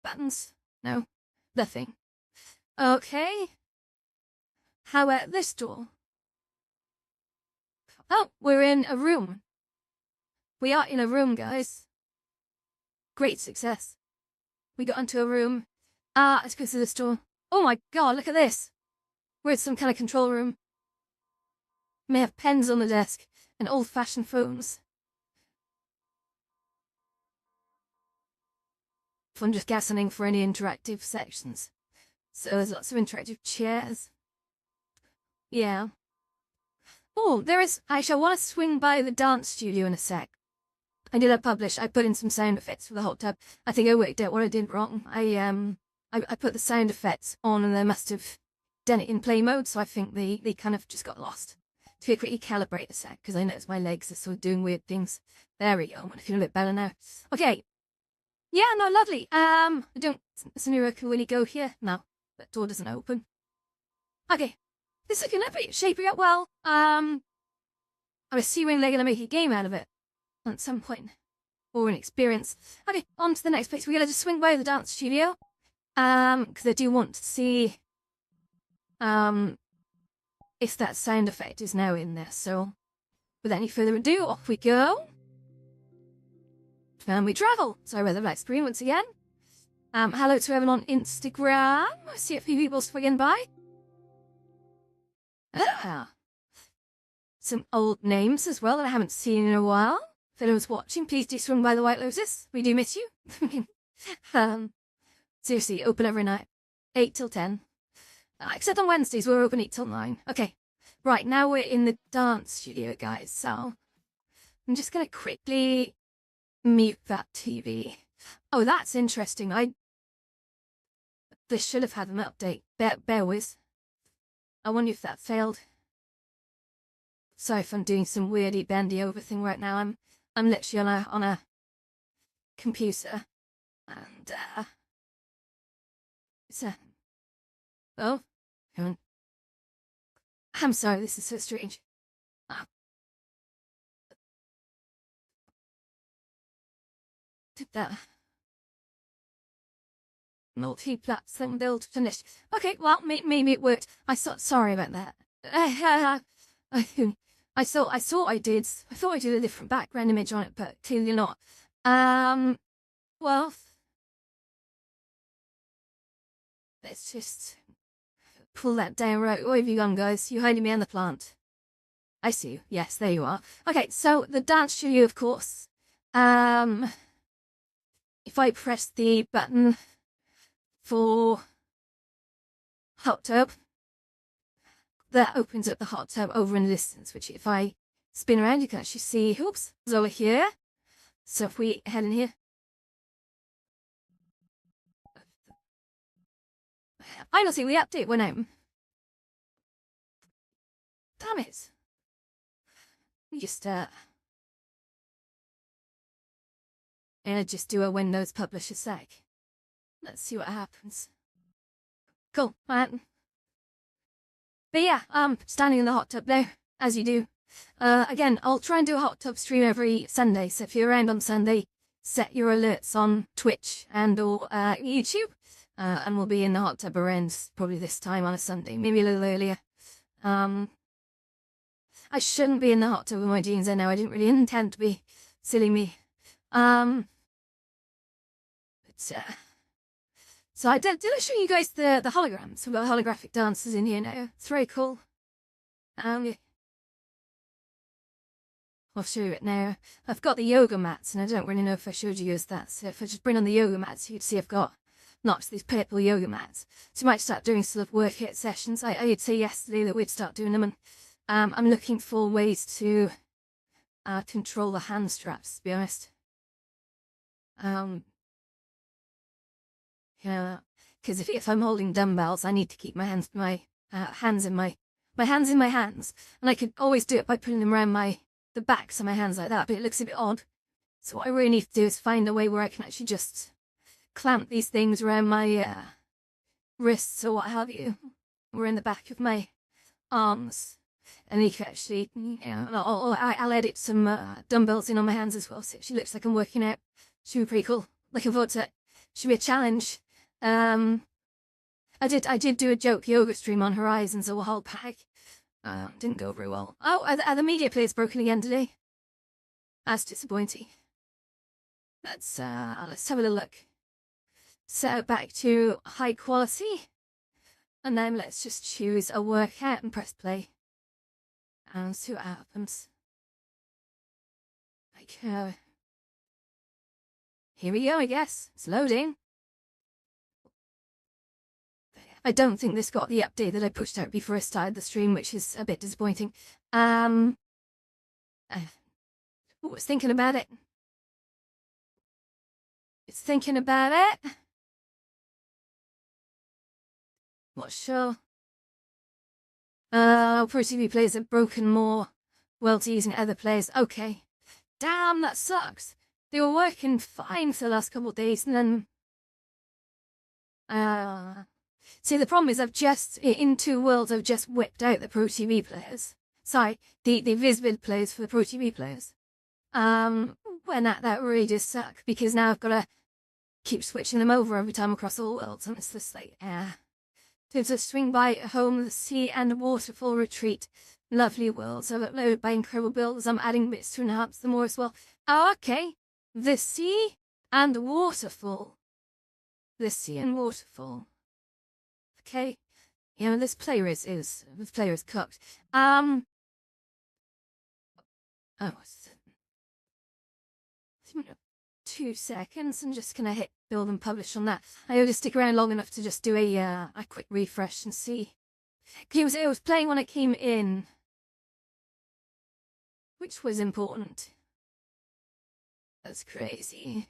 Buttons. No. Nothing. Okay. How about this door? Oh, we're in a room. We are in a room, guys. Great success. We got into a room. Let's go through this door. Oh my god, look at this. We're in some kind of control room. May have pens on the desk and old-fashioned phones. I'm just guessing for any interactive sections. So there's lots of interactive chairs. Yeah. Oh, there is. I shall want to swing by the dance studio in a sec. I did publish. I put in some sound effects for the hot tub. I think I worked out what I did wrong. I put the sound effects on and they must have done it in play mode, so I think they kind of just got lost. To quickly calibrate a sec, because I noticed my legs are sort of doing weird things. There we go. I'm feeling a bit better now. Okay. Yeah, no, lovely. I don't. Sunira, can we go here? No, that door doesn't open. Okay. This is gonna be shaping up well. I'm assuming they're gonna make a game out of it at some point, or an experience. Okay, on to the next place. We're gonna just swing by the dance studio, because I do want to see, if that sound effect is now in there. So, without any further ado, off we go. And we travel. Sorry about the black screen once again. Hello to everyone on Instagram. I see a few people swinging by. Some old names as well that I haven't seen in a while. If anyone's watching, please do swing by the White Lotus. We do miss you. Seriously, open every night. 8 till 10. Except on Wednesdays, we're open 8 till 9. Okay. Right, now we're in the dance studio, guys. So, I'm just going to quickly mute that TV. Oh, that's interesting. This should have had an update. Bear with. I wonder if that failed. Sorry if I'm doing some weirdy bendy over thing right now. I'm literally on a computer, and it's oh, I'm sorry. This is so strange. Did that multi-platform build finished? Okay, well, maybe it worked. Sorry about that. I thought I did. I thought I did a different background image on it, but clearly not. Well, let's just pull that down. Right, where have you gone, guys? You hiding behind the plant. I see you. Yes, there you are. Okay, so the dance studio, of course. If I press the button for hot tub, that opens up the hot tub over in the distance, which if I spin around, you can actually see, oops, Zola here. So if we head in here. I don't think the update went out. Damn it. Just, and just do a Windows Publisher sec. Let's see what happens. Cool, right. But yeah, standing in the hot tub now, as you do. Again, I'll try and do a hot tub stream every Sunday, so if you're around on Sunday, set your alerts on Twitch and or YouTube, and we'll be in the hot tub around probably this time on a Sunday, maybe a little earlier. I shouldn't be in the hot tub with my jeans in now. I didn't really intend to be. Silly me. So did I show you guys the holograms? We've got holographic dancers in here now. It's very cool. I'll show you it now. I've got the yoga mats, and I don't really know if I showed you that. So if I just bring on the yoga mats, you'd see I've got lots of these purple yoga mats. So I might start doing sort of workout sessions. I did say yesterday that we'd start doing them, and I'm looking for ways to control the hand straps, to be honest. Yeah, because if I'm holding dumbbells, I need to keep my hands in my hands, and I could always do it by putting them around the backs of my hands like that, but it looks a bit odd. So what I really need to do is find a way where I can actually just clamp these things around my wrists or what have you, or in the back of my arms, and you can actually, I'll edit some dumbbells in on my hands as well, so it actually looks like I'm working out. Should be pretty cool. Looking forward to it. Should be a challenge. I did do a joke yoga stream on Horizons a while back. Didn't go very well. Oh, are the media players broken again today? That's disappointing. Let's have a little look. Set it back to high quality. And then let's just choose a workout and press play. And see what happens. Here we go, I guess. It's loading. I don't think this got the update that I pushed out before I started the stream, which is a bit disappointing. I was thinking about it. It's thinking about it. Not sure. Pro TV players have broken more worlds using other players. Okay. Damn, that sucks. They were working fine for the last couple of days, and then see, the problem is in 2 worlds, I've just whipped out the Pro TV players. Sorry, the Visvid players for the Pro TV players. When that really does suck, because now I've got to keep switching them over every time across all worlds, and it's just like, There's a swing by home, the sea and waterfall retreat. Lovely worlds. I've uploaded by incredible builders. I'm adding bits to enhance them more as well. Oh, okay. The sea and waterfall. The sea and waterfall. Okay. Yeah, this player is cooked. Oh, 2 seconds. I'm just gonna hit build and publish on that. I ought to stick around long enough to just do a quick refresh and see. It was playing when I came in, which was important. That's crazy.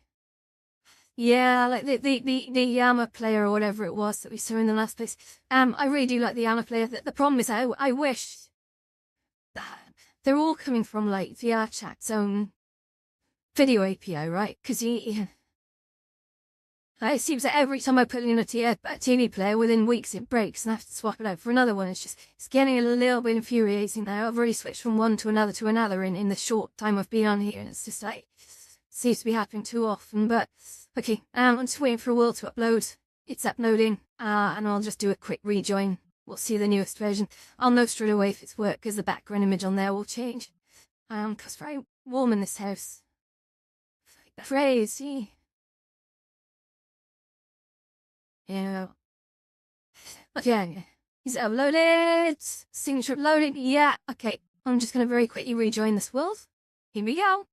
Yeah, like the Yama player or whatever it was that we saw in the last place. I really do like the Yama player. The problem is I wish that they're all coming from like VR Chat's own video API, right? Because it seems that every time I put in a TV player, within weeks it breaks and I have to swap it out for another one. It's getting a little bit infuriating now. I've already switched from one to another in the short time I've been on here, and it's just like, seems to be happening too often. But okay, I'm just waiting for a world to upload. It's uploading, and I'll just do a quick rejoin. We'll see the newest version. I'll know straight away if it's work, because the background image on there will change. Because it's very warm in this house. Crazy. Yeah. Okay. Is it uploaded? Signature uploaded? Yeah. Okay. I'm just going to very quickly rejoin this world. Here we go.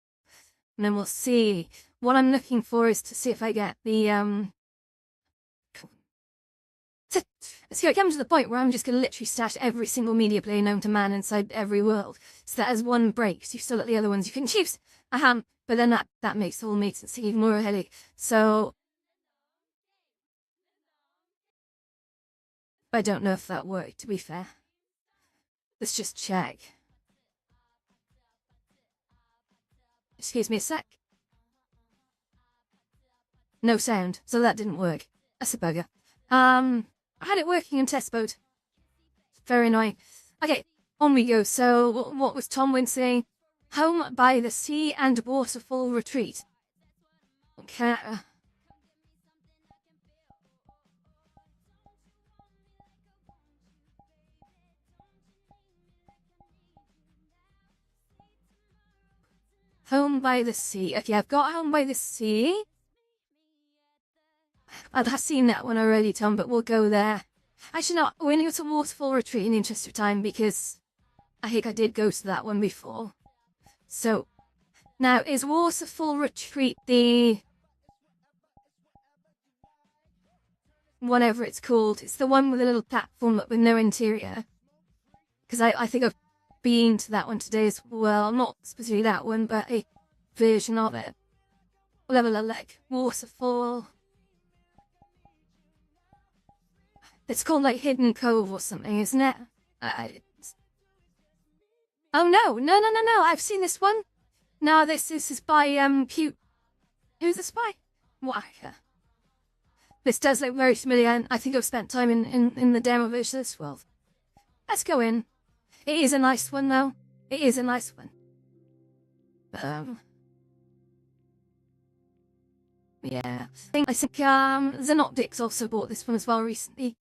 And then we'll see. What I'm looking for is to see if I get the, So it comes to the point where I'm just going to literally stash every single media player known to man inside every world. So that as one breaks, you still let the other ones you can choose. But then that makes the whole maintenance even more headache. So I don't know if that worked, to be fair. Let's just check. Excuse me a sec. No sound, so that didn't work. That's a bugger. I had it working in test mode. Very annoying. Okay, on we go. So, what was Tom Wynn saying? Home by the sea and waterfall retreat. Okay. Home by the sea. Okay, I've got Home by the Sea. I've seen that one already, Tom, but we'll go there. Actually, no, we're going to go to Waterfall Retreat in the interest of time, because I think I did go to that one before. So, now is Waterfall Retreat the... whatever it's called? It's the one with a little platform but with no interior. Because I think I've been to that one today as well. Not specifically that one, but a version of it. Level like Waterfall. It's called like Hidden Cove or something, isn't it? Oh no! I've seen this one. No, this is by Pew. Who's this by? Whacker. This does look very familiar, and I think I've spent time in the demo version of this world. Let's go in. It is a nice one, though. It is a nice one. Yeah. I think Xenoptics also bought this one as well recently.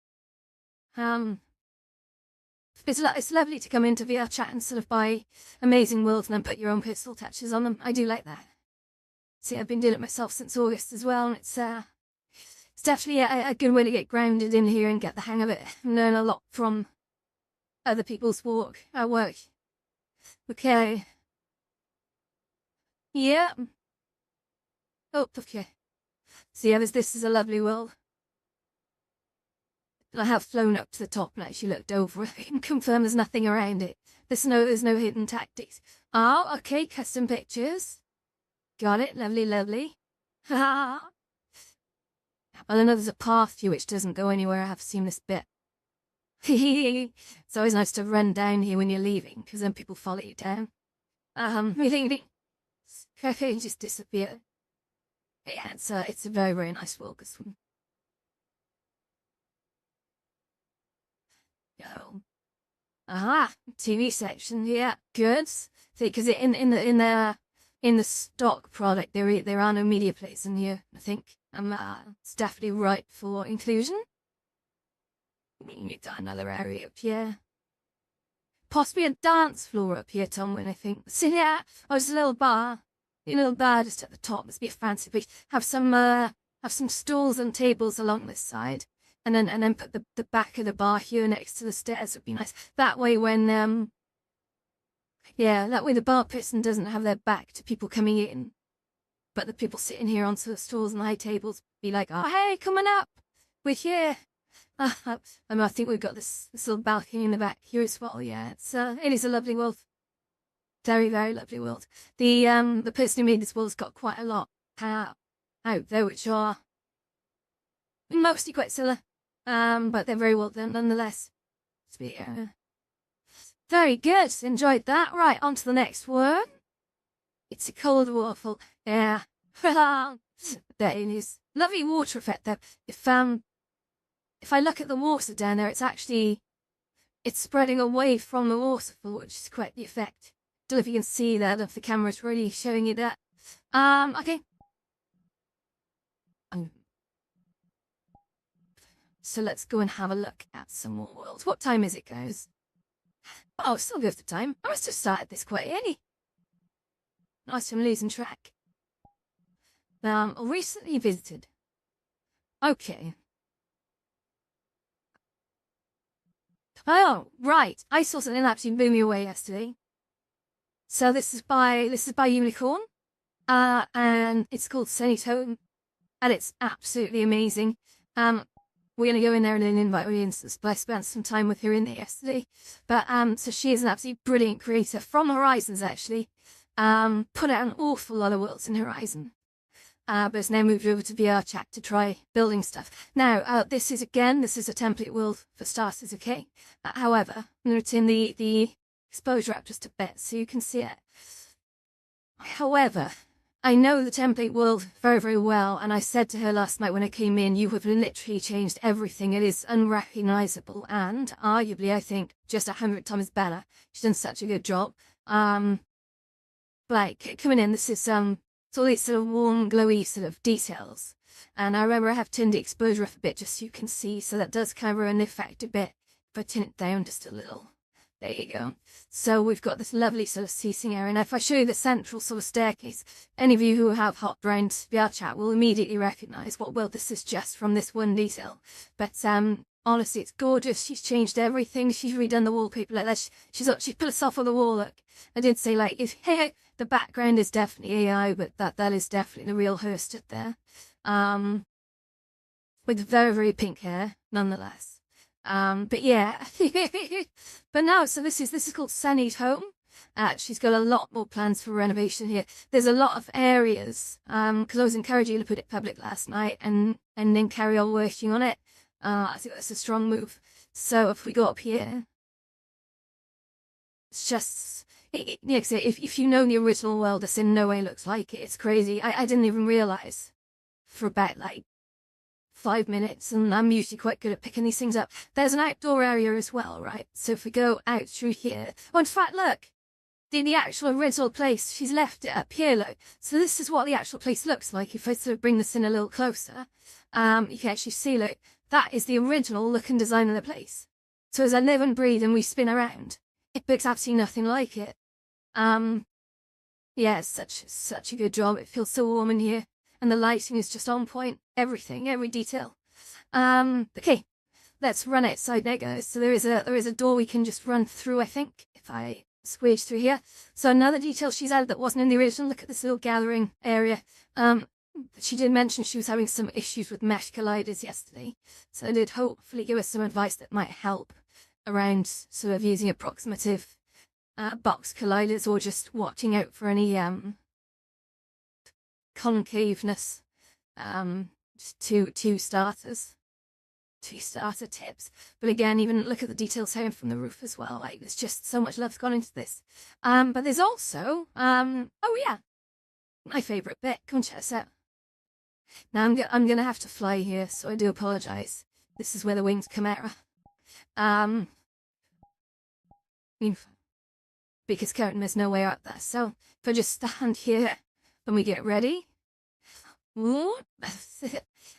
It's lovely to come into VR chat and sort of buy amazing worlds and then put your own personal touches on them. I do like that. See, I've been doing it myself since August as well, and it's definitely a good way to get grounded in here and get the hang of it and learn a lot from other people's work. Okay. Yeah. Oh, okay. So yeah, this is a lovely world. I have flown up to the top and actually looked over it and confirmed there's nothing around it. There's no hidden tactics. Oh, okay, custom pictures. Got it, lovely. Ha. Well, I know there's a path here which doesn't go anywhere. I have seen this bit. It's always nice to run down here when you're leaving, because then people follow you down. Really, just disappear. Yeah, it's a very, very nice world, this one. Go. Aha, TV section, yeah, good. See, because in the stock product, there are no media plays in here, I think. It's definitely right for inclusion. We've got another area up here. Possibly a dance floor up here, Tomwin, I think. So yeah, there's a little bar. A little bar just at the top. Must be a fancy place. Have some stools and tables along this side. And then put the back of the bar here next to the stairs would be nice. That way when that way the bar person doesn't have their back to people coming in. But the people sitting here on the stools and high tables be like, oh hey, coming up. We're here. I think we've got this little balcony in the back here as well. Yeah, it is a lovely world. Very, very lovely world. The person who made this world's got quite a lot out there, which are mostly quite silly, but they're very well done nonetheless. Very good. Enjoyed that. Right, on to the next one. It's a cold waffle. Yeah. There it is. Lovely water effect there. If I look at the water down there, it's spreading away from the waterfall, which is quite the effect. Don't know if you can see that, if the camera's really showing you that. Okay. So let's go and have a look at some more worlds. What time is it, guys? Oh, still good for time. I must have started this quite early. Nice, I'm losing track. Recently visited. Okay. Oh, right. I saw something that absolutely blew me away yesterday. So this is by Unicorn. And it's called Semitone. And it's absolutely amazing. We're gonna go in there and then invite audiences, but I spent some time with her in there yesterday. But so she is an absolutely brilliant creator from Horizons actually. Put out an awful lot of worlds in Horizon. But has now moved over to VR chat to try building stuff. Now, this is a template world for starters, okay? However, I'm going to turn the exposure up just a bit so you can see it. However, I know the template world very, very well, and I said to her last night when I came in, you have literally changed everything. It is unrecognizable, and arguably, I think, just 100 times better. She's done such a good job. Like, coming in, this is, it's all these sort of warm, glowy sort of details. And I remember I have turned the exposure up a bit just so you can see, so that does kind of ruin the effect a bit. If I turn it down just a little. There you go. So we've got this lovely sort of seating area. And if I show you the central sort of staircase, any of you who have hopped around VR chat will immediately recognise what world this is just from this one detail. But honestly, it's gorgeous. She's changed everything. She's redone the wallpaper like that. She put herself on the wall. Look, I did say like, hey, the background is definitely AI, but that is definitely the real her stood there. With very, very pink hair, nonetheless. But yeah. But no, so this is called Sunny's home. She's got a lot more plans for renovation here. There's a lot of areas, because I was encouraging you to put it public last night and then carry on working on it. I think that's a strong move. So if we go up here, it's just, if you know the original world, this in no way looks like it. It's crazy. I didn't even realize for about like 5 minutes, and I'm usually quite good at picking these things up. There's an outdoor area as well, right? So if we go out through here, oh, in fact, look, the actual original place, she's left it up here, look. So this is what the actual place looks like. If I sort of bring this in a little closer, you can actually see, look, that is the original look and design of the place. So as I live and breathe and we spin around, it looks absolutely nothing like it. Yeah, it's such a good job. It feels so warm in here. And the lighting is just on point. Everything, every detail. Okay, let's run outside now, guys. So there is a door we can just run through, I think, if I squeeze through here. So another detail she's added that wasn't in the original. Look at this little gathering area. She did mention she was having some issues with mesh colliders yesterday. So I did hopefully give us some advice that might help around sort of using approximative box colliders, or just watching out for any concaveness. Just two starter tips. But again, even look at the details here from the roof as well. Like, there's just so much love's gone into this. But there's also oh yeah, my favorite bit. Come and check this out. Now I'm gonna have to fly here, so I do apologize. This is where the wings come out. Because currently there's no way out there. So if I just stand here and we get ready.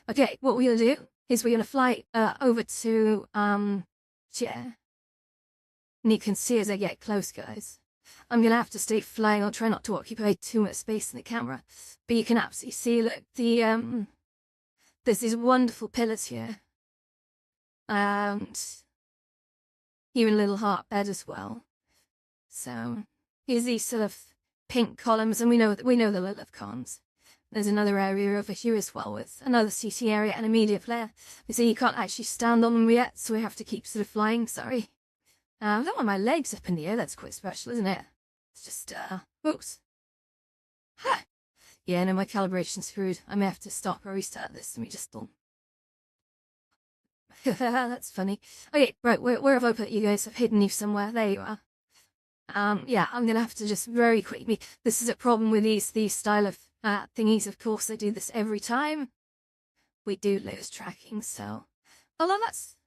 Okay, what we're gonna do is we're gonna fly over to chair. And you can see as I get close, guys. I'm gonna have to stay flying. I'll try not to occupy too much space in the camera. But you can absolutely see, look, there's these wonderful pillars here. And even a little heart bed as well. So here's these sort of pink columns, and we know the Lilith cons. There's another area over here as well with another CT area and a media player. You see, you can't actually stand on them yet, so we have to keep sort of flying. Sorry. I don't want my legs up in the air. That's quite special, isn't it? It's just, oops. Huh. Yeah, no, my calibration's screwed. I may have to stop or restart this. Let me just That's funny. Okay, right, where have I put you guys? I've hidden you somewhere. There you are. Yeah, I'm gonna have to just very quickly. This is a problem with these style of thingies. Of course, I do this every time. We do lose tracking, so. Although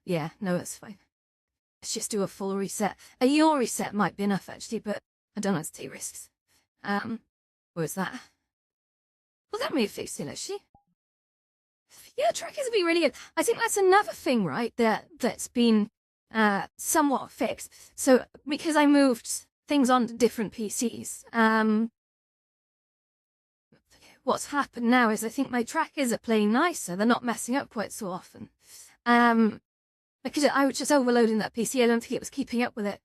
yeah, no, that's fine. Let's just do a full reset. A your reset might be enough, actually, but I don't like to take risks. Where's that? Well, that may have fixed it, actually. Yeah, trackers would be really good. I think that's another thing, right, that's been somewhat fixed. So, because I moved things onto different PCs, what's happened now is I think my trackers are playing nicer. They're not messing up quite so often. Because I was just overloading that PC. I don't think it was keeping up with it.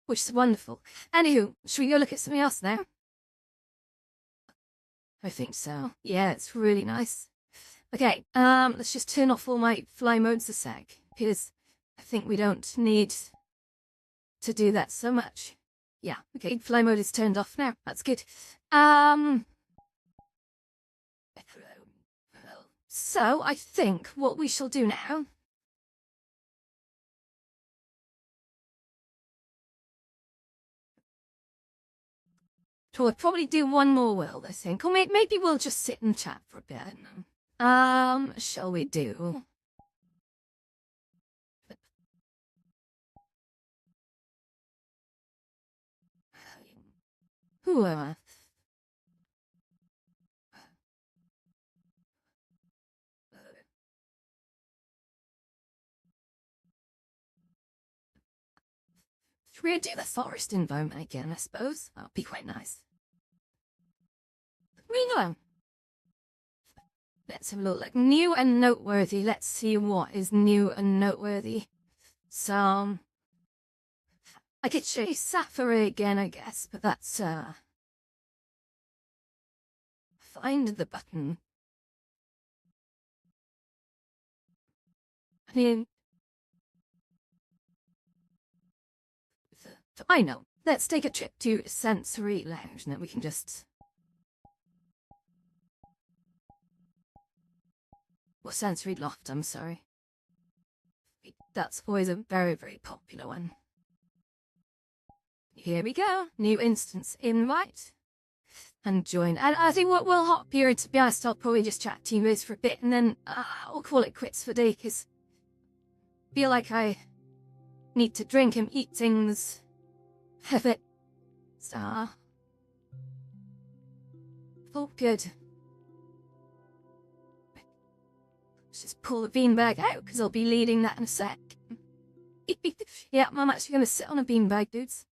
Which is wonderful. Anywho, should we go look at something else now? I think so. Yeah, it's really nice. Okay, let's just turn off all my fly modes a sec, because I think we don't need to do that so much. Yeah, okay, fly mode is turned off now. That's good. So I think what we shall do now. We'll probably do one more world, I think. Or maybe we'll just sit and chat for a bit. Shall we do? Who am I? Should we do the forest environment again, I suppose? That'll be quite nice. Ringo! Let's have a look. Like, new and noteworthy. Let's see what is new and noteworthy. So, I could chase Safari again, I guess, but that's, find the button. I mean, I know. Let's take a trip to Sensory Lounge and then we can just... Well, Sensory Loft, I'm sorry. That's always a very, very popular one. Here we go. New instance invite. And join. And I think what we'll hop here, to be honest, I'll probably just chat to you guys for a bit and then I'll call it quits for the day because I feel like I need to drink and eat things a bit. So, all good. Let's just pull the beanbag out because I'll be leading that in a sec. Yeah, I'm actually going to sit on a beanbag, dudes.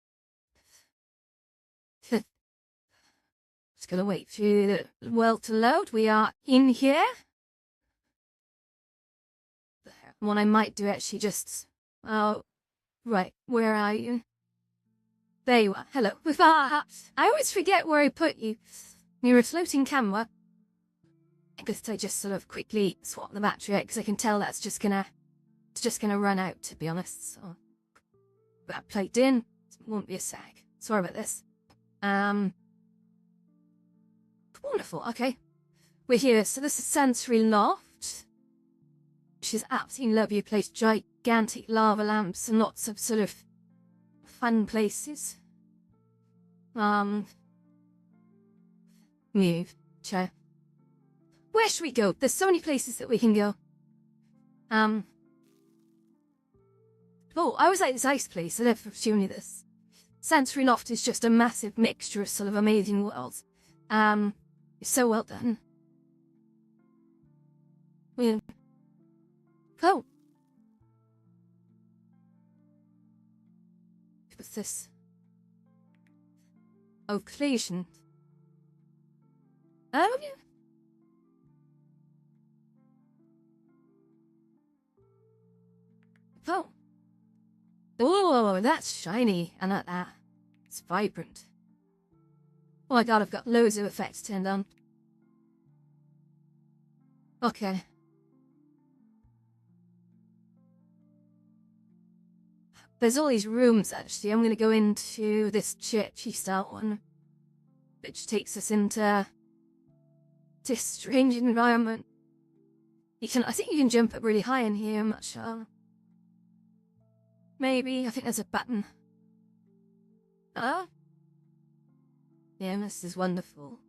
Just gonna wait for the well to load. We are in here. What I might do actually just... Oh, right. Where are you? There you are. Hello. I always forget where I put you. You're a floating camera. I guess I just sort of quickly swap the battery out because I can tell that's just gonna... It's just gonna run out, to be honest. So, but I plugged in. It won't be a sec. Sorry about this. Wonderful, okay. We're here, so this is Sensory Loft. Which is absolutely lovely place. Gigantic lava lamps and lots of sort of fun places. Move. Chair. Where should we go? There's so many places that we can go. Oh, I was like this ice place. I never assumed this. Sensory Loft is just a massive mixture of sort of amazing worlds. So well done. Oh. What's this? Occlusion. Oh, yeah. Oh. Oh, that's shiny. And that. It's vibrant. Oh my god, I've got loads of effects turned on. Okay. There's all these rooms, actually. I'm going to go into this churchy style one, which takes us into this strange environment. I think you can jump up really high in here, I'm not sure. Maybe, I think there's a button. Yeah, this is wonderful.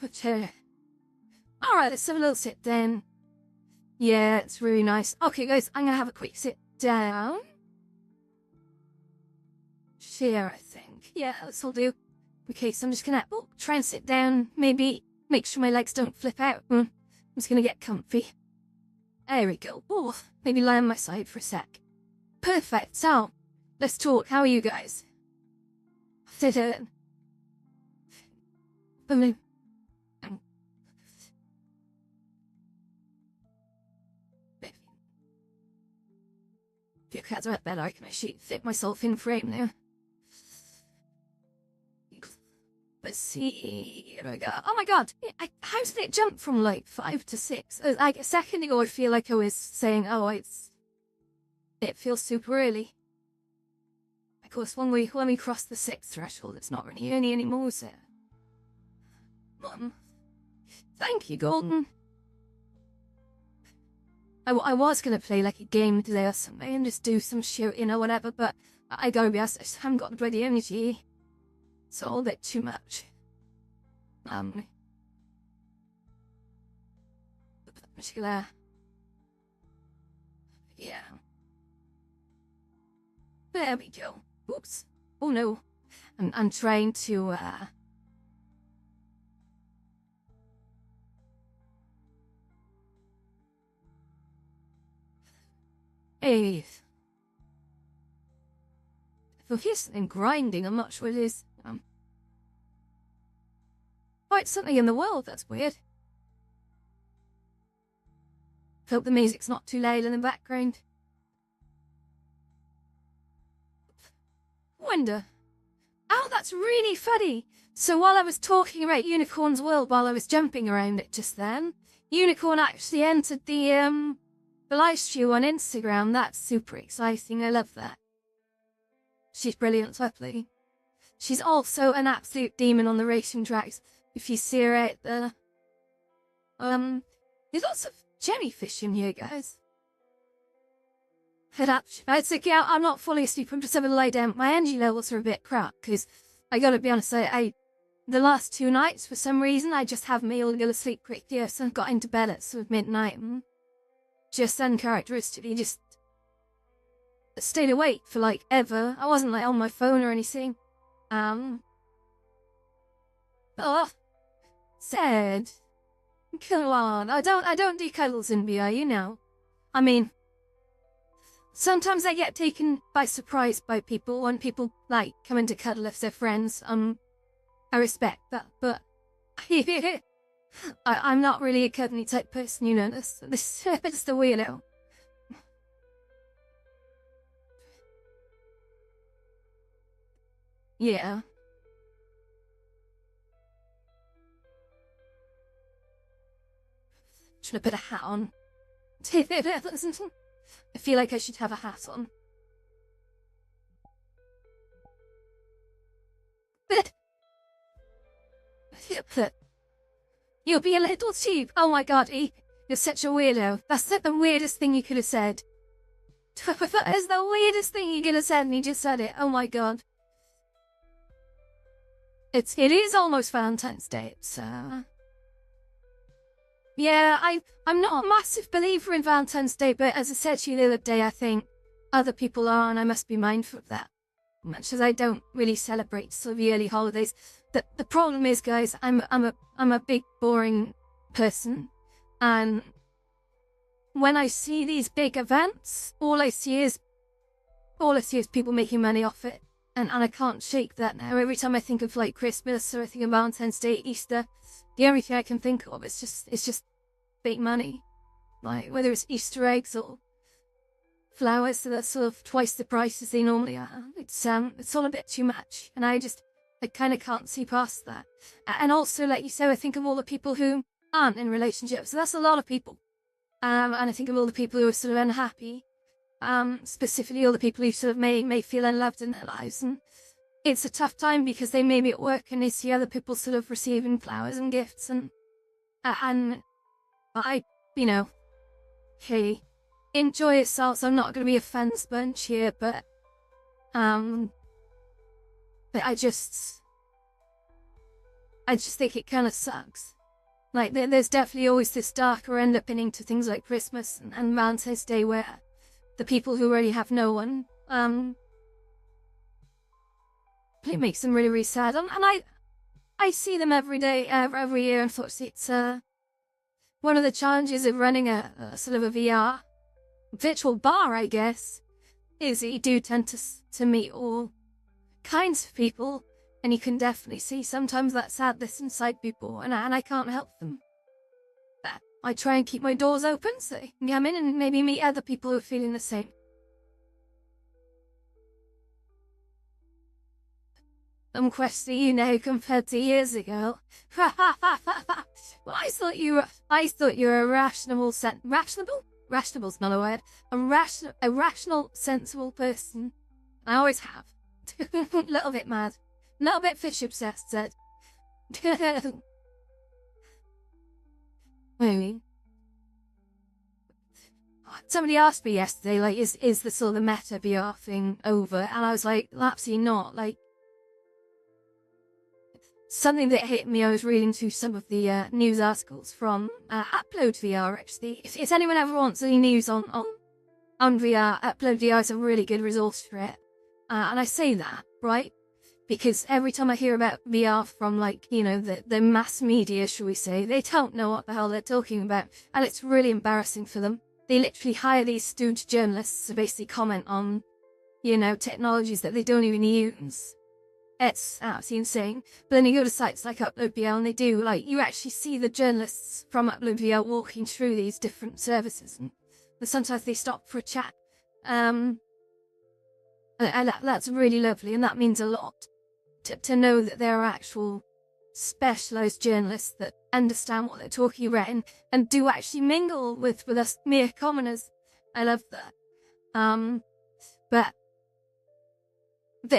But, alright, let's have a little sit down. Yeah, it's really nice. Okay, guys, I'm gonna have a quick sit down. Share, I think. Yeah, that's all do. Okay, so I'm just gonna try and sit down. Maybe make sure my legs don't flip out. I'm just gonna get comfy. There we go. Oh, maybe lie on my side for a sec. Perfect. So, let's talk. How are you guys? Sit down. Few cats are at bed, I can actually fit myself in frame now. Let's see, here we go. Oh my god, how did it jump from like 5 to 6? Like a second ago I feel like I was saying, oh, it feels super early. Of course, when we cross the 6th threshold, it's not really early anymore, so... Thank you, Golden. I was gonna play like a game today or something and just do some shooting or whatever, but I gotta be honest, I just haven't got the bloody energy. It's all a bit too much. Yeah. There we go. Oops. Oh no. I'm trying to, Hey. Well, here's something grinding, I'm not sure what it is. Oh, it's something in the world, that's weird. Hope the music's not too loud in the background. window. Oh, that's really funny. So while I was talking about Unicorn's world, while I was jumping around it just then, Unicorn actually entered the live stream on Instagram. That's super exciting. I love that. She's brilliant, lovely. She's also an absolute demon on the racing tracks. If you see her out there. There's lots of jellyfish in here, guys. Head up. It's okay, I'm not fully asleep. I'm just having to lie down. My energy levels are a bit crap, because I gotta be honest, the last 2 nights, for some reason, I just haven't been able to go to sleep quickly. So I got into bed at sort of midnight and just uncharacteristically just stayed awake for like ever. I wasn't like on my phone or anything. Sad. Come on, I don't do cuddles in VR, you know. I mean, sometimes I get taken by surprise by people when people like come in to cuddle if they're friends. I respect that, but I'm not really a cuddly type person, you know. This is the weirdo. Yeah. Should I put a hat on? I feel like I should have a hat on. But you'll be a little cheap. Oh my god, E, you're such a weirdo. That's like the weirdest thing you could have said. That is the weirdest thing you could have said, and you just said it. Oh my god. It is almost Valentine's Day, so... Yeah, I'm not a massive believer in Valentine's Day, but as I said to you the other day, I think other people are, and I must be mindful of that. Much as I don't really celebrate sort of the early holidays, the problem is, guys, I'm a big boring person, and when I see these big events, all I see is people making money off it, and I can't shake that now. Every time I think of like Christmas or I think of Valentine's Day, Easter, the only thing I can think of is just fake money, like whether it's Easter eggs or flowers that are sort of twice the price as they normally are. It's all a bit too much, and I kind of can't see past that. And also, like you said, I think of all the people who aren't in relationships. So that's a lot of people. And I think of all the people who are sort of unhappy. Specifically all the people who sort of may feel unloved in their lives. And it's a tough time because they may be at work and they see other people sort of receiving flowers and gifts, and I, you know, hey, enjoy yourselves. I'm not going to be a fan sponge here, but I just think it kind of sucks. Like, there's definitely always this darker underpinning to things like Christmas and Valentine's Day, where the people who already have no one, it makes them really, really sad. And I see them every day, every year, unfortunately. It's one of the challenges of running a sort of a VR virtual bar, I guess, is that you do tend to meet all kinds of people, and you can definitely see sometimes that sadness inside people, and I can't help them. I try and keep my doors open so they can come in and maybe meet other people who are feeling the same. I'm questioning you now compared to years ago. Well, I thought you were a rational, rationable's not a word. A rational, sensible person. I always have. A little bit mad. A little bit fish obsessed, said. Maybe. Somebody asked me yesterday, like, is the sort of meta VR thing over? And I was like, absolutely not. Like, something that hit me, I was reading through some of the news articles from Upload VR, actually. If anyone ever wants any news on VR, Upload VR is a really good resource for it. And I say that, right? Because every time I hear about VR from, like, you know, the mass media, shall we say, they don't know what the hell they're talking about. And it's really embarrassing for them. They literally hire these stooge journalists to basically comment on, you know, technologies that they don't even use. It's absolutely insane. But then you go to sites like Upload VR and they do, like, you actually see the journalists from Upload VR walking through these different services. And sometimes they stop for a chat. And that's really lovely, and that means a lot. To know that there are actual specialised journalists that understand what they're talking about and do actually mingle with us mere commoners. I love that. But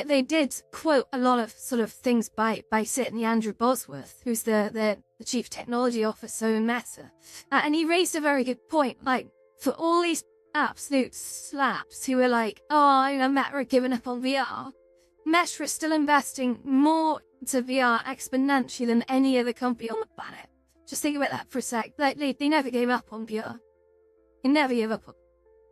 they did quote a lot of sort of things by certainly Andrew Bosworth, who's the chief technology officer in Meta. And he raised a very good point, like, for all these absolute slaps who are like, oh, Meta are giving up on VR, Meta is still investing more into VR exponentially than any other company on the planet. Just think about that for a sec. They never gave up on VR. They never gave up on.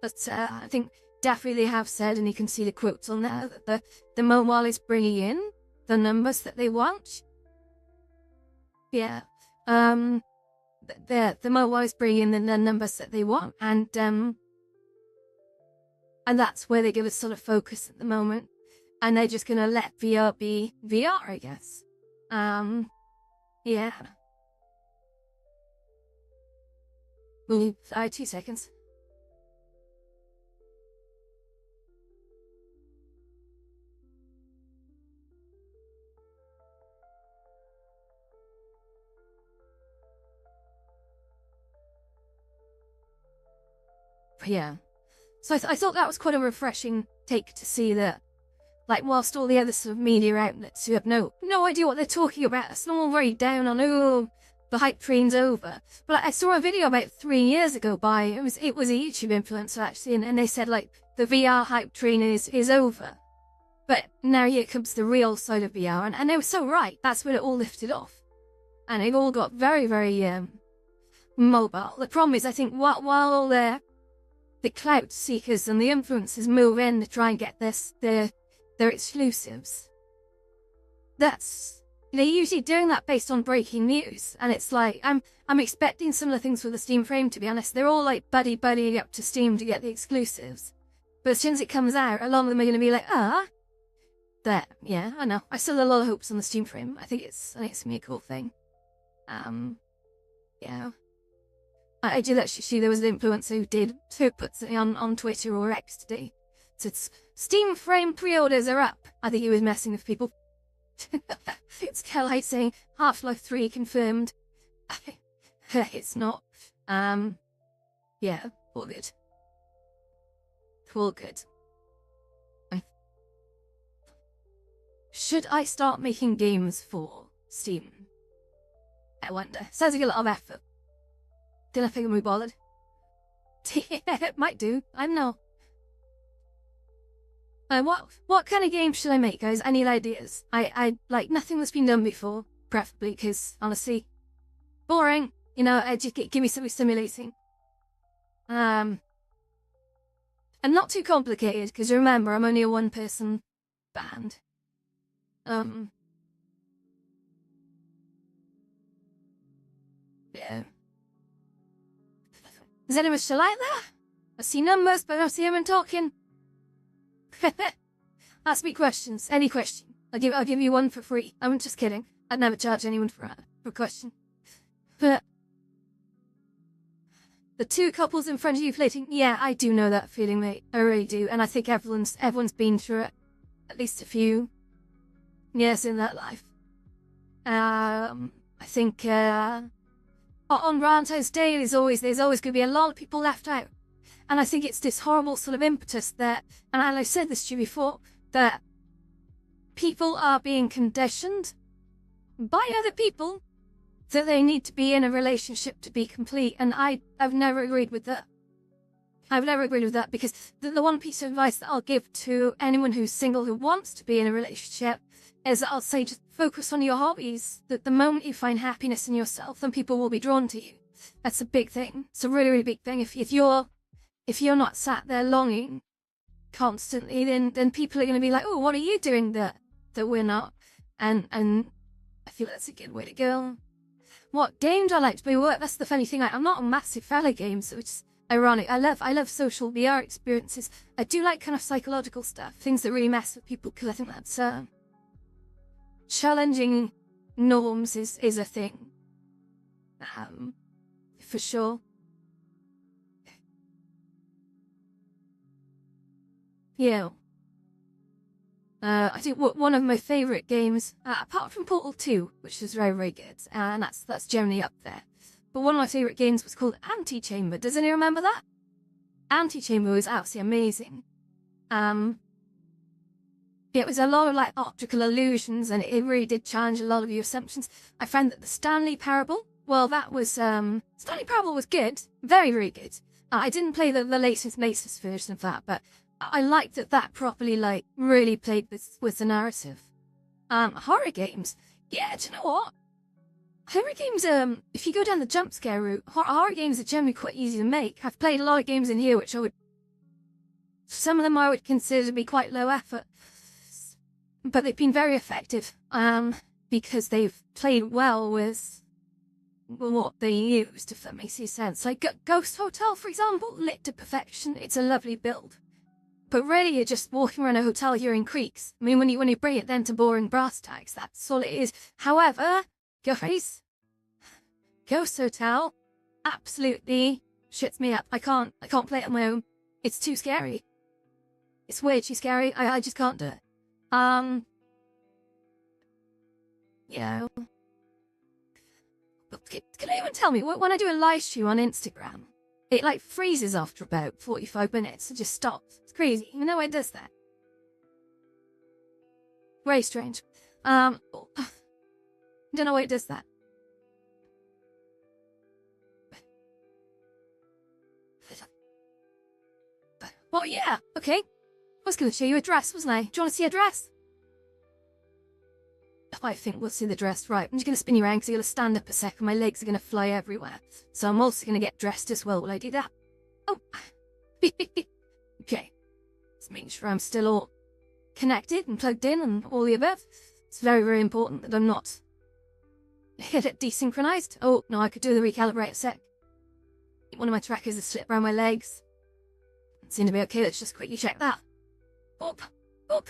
But I think definitely they have said, and you can see the quotes on there, that the mobile is bringing in the numbers that they want. Yeah. The mobile is bringing in the numbers that they want, and that's where they give us sort of focus at the moment. And they're just gonna let VR be VR, I guess. Yeah. 2 seconds. Yeah. So I thought that was quite a refreshing take to see that, like, whilst all the other sort of media outlets who have no idea what they're talking about, it's all very down on, oh, the hype train's over. But I saw a video about 3 years ago by, it was a YouTube influencer actually, and they said, like, the VR hype train is over. But now here comes the real side of VR, and they were so right. That's when it all lifted off. And they've all got very, very mobile. The problem is, I think, while the clout seekers and the influencers move in to try and get their exclusives, they're usually doing that based on breaking news. And it's like, I'm expecting similar things with the Steam Frame, to be honest. They're all like buddying up to Steam to get the exclusives. But as soon as it comes out, a lot of them are going to be like, yeah, I know. I still have a lot of hopes on the Steam Frame. I think it's going to be a cool thing. Yeah. I did actually see there was an influencer who put something on Twitter or X today. So it's Steam Frame pre-orders are up. I think he was messing with people. It's Kelly saying Half-Life 3 confirmed. It's not. Yeah, all good. All good. Should I start making games for Steam? I wonder. Sounds like a lot of effort. Did I think I'm bothered? It might do. I don't know. What kind of game should I make, guys? Any ideas? I like nothing that's been done before, preferably, because honestly, boring. Just give me something stimulating. And not too complicated, because remember, I'm only a one-person band. Yeah. Is anyone still out there? I see numbers, but I don't see anyone talking. Ask me questions. Any question. I'll give you one for free. I'm just kidding. I'd never charge anyone for a question. But the two couples in front of you flirting, yeah, I do know that feeling, mate. I really do. And I think everyone's been through it. At least a few years in that life. I think on Valentine's Day there's always going to be a lot of people left out. And I think it's this horrible sort of impetus that, and I said this to you before, that people are being conditioned by other people that they need to be in a relationship to be complete. And I've never agreed with that. I've never agreed with that, because the one piece of advice that I'll give to anyone who's single who wants to be in a relationship is that I'll say, just focus on your hobbies. That the moment you find happiness in yourself, then people will be drawn to you. That's a big thing. It's a really, really big thing. If you're not sat there longing constantly, then people are going to be like, oh, what are you doing that we're not? And I feel that's a good way to go. What game do I like to play? Well, that's the funny thing. I'm not a massive fan of games, which is ironic. I love social VR experiences. I do like kind of psychological stuff, things that really mess with people, because I think that's challenging norms is a thing. For sure. Yeah. I think one of my favourite games, apart from Portal 2, which was very, very good, and that's generally up there. But one of my favourite games was called Antichamber. Does anyone remember that? Antichamber was absolutely amazing. It was a lot of like optical illusions, and it really did challenge a lot of your assumptions. I found that the Stanley Parable, well, that was Stanley Parable was good, very, very good. I didn't play the latest version of that, but I liked that properly like really played with the narrative. Horror games, yeah. Do you know what? Horror games, if you go down the jump scare route, horror games are generally quite easy to make. I've played a lot of games in here which some of them I would consider to be quite low effort, but they've been very effective, because they've played well with what they used, if that makes any sense. Like Ghost Hotel, for example, lit to perfection. It's a lovely build. But really, you're just walking around a hotel hearing creaks. I mean, when you bring it then to boring brass tacks, that's all it is. However, guys, Ghost Hotel absolutely shits me up. I can't play it on my own. It's too scary. It's way too scary. I just can't do it. Yeah. Can anyone tell me, when I do a live stream on Instagram, it like freezes after about 45 minutes. It just stops. It's crazy. You know why it does that? Very strange. Don't know why it does that. Well, yeah, okay. I was going to show you a dress, wasn't I? Do you want to see a dress? I think we'll see the dress. Right, I'm just going to spin you around because you're going to stand up a second. My legs are going to fly everywhere. So I'm also going to get dressed as well. Will I do that? Oh. Okay. Just making sure I'm still all connected and plugged in and all the above. It's very, very important that I'm not hit it desynchronized. Oh, no, I could do the recalibrate a sec. One of my trackers has slipped around my legs. It seemed to be okay. Let's just quickly check that. Up, up,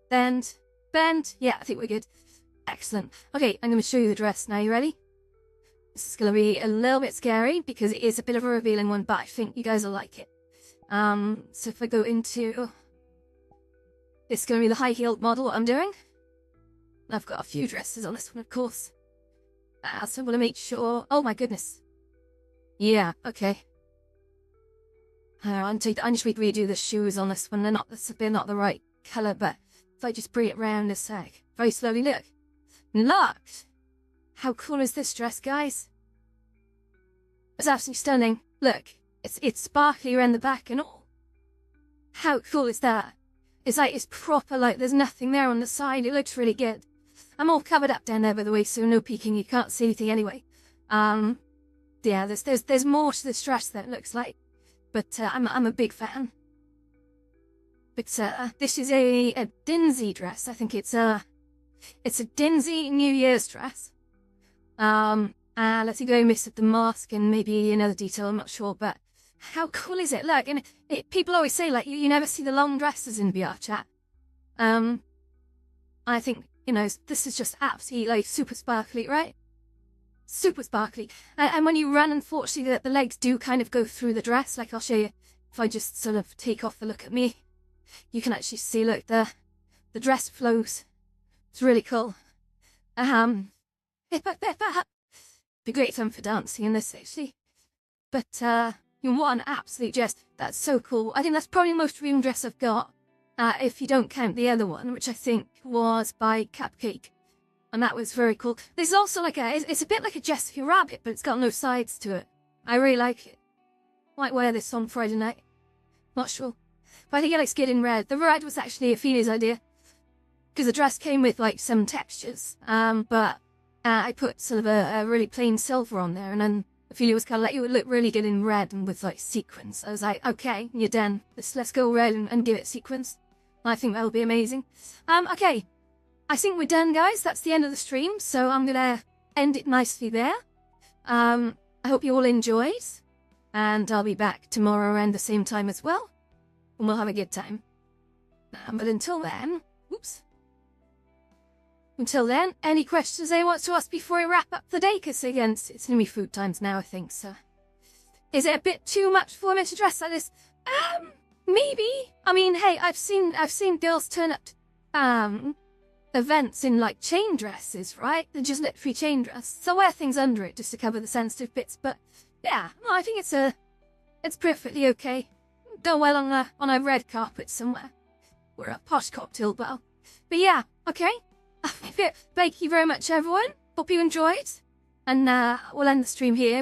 bend, bend. Yeah, I think we're good. Excellent. Okay, I'm going to show you the dress now. You ready? This is going to be a little bit scary because it is a bit of a revealing one, but I think you guys will like it. So if I go into... It's going to be the high-heeled model, what I'm doing. I've got a few dresses on this one, of course. So I'm going to make sure... Oh my goodness. Yeah, okay. I just redo the shoes on this one. They're not the right colour, but if I just bring it round a sec. Very slowly, look. Look! How cool is this dress, guys? It's absolutely stunning. Look, it's sparkly around the back and all. How cool is that? It's proper, like there's nothing there on the side. It looks really good. I'm all covered up down there, by the way, so no peeking. You can't see anything anyway. Yeah, there's more to this dress than it looks like, but I'm a big fan. But this is a Dinsey dress. I think it's a Dinsey New Year's dress. Let's see, go miss the mask and maybe another detail. I'm not sure, but how cool is it? Look, and people always say like you never see the long dresses in VR chat. I think this is just absolutely like super sparkly, right? Super sparkly. And when you run, unfortunately, the legs do kind of go through the dress. Like I'll show you if I just sort of take off the look at me. You can actually see, look, the dress flows. It's really cool. Be great fun for dancing in this, actually. But, what an absolute jest. That's so cool. I think that's probably the most real dress I've got. If you don't count the other one, which I think was by Cupcake. And that was very cool. This is also like it's a bit like a Jessica Rabbit, but it's got no sides to it. I really like it. Might wear this on Friday night. Not sure. But I think I like Skid in red. The red was actually Ophelia's idea. Because the dress came with like some textures. But I put sort of a really plain silver on there, and then Ophelia was kind of like, it would look really good in red and with like sequins. I was like, okay, you're done. Let's go red and give it sequins. I think that'll be amazing. Okay. I think we're done, guys. That's the end of the stream, so I'm gonna end it nicely there. I hope you all enjoyed, and I'll be back tomorrow around the same time as well, and we'll have a good time. But until then, until then, any questions anyone wants to ask before I wrap up the day? Because again, it's gonna be food times now, I think. So, is it a bit too much for me to dress like this? Maybe. I mean, hey, I've seen girls turn up events in like chain dresses, right? They're just literally chain dress. So I wear things under it just to cover the sensitive bits, but yeah, I think it's perfectly okay. Go well on a red carpet somewhere. Or a posh cocktail bar. But yeah, okay. Thank you very much, everyone. Hope you enjoyed. And we'll end the stream here.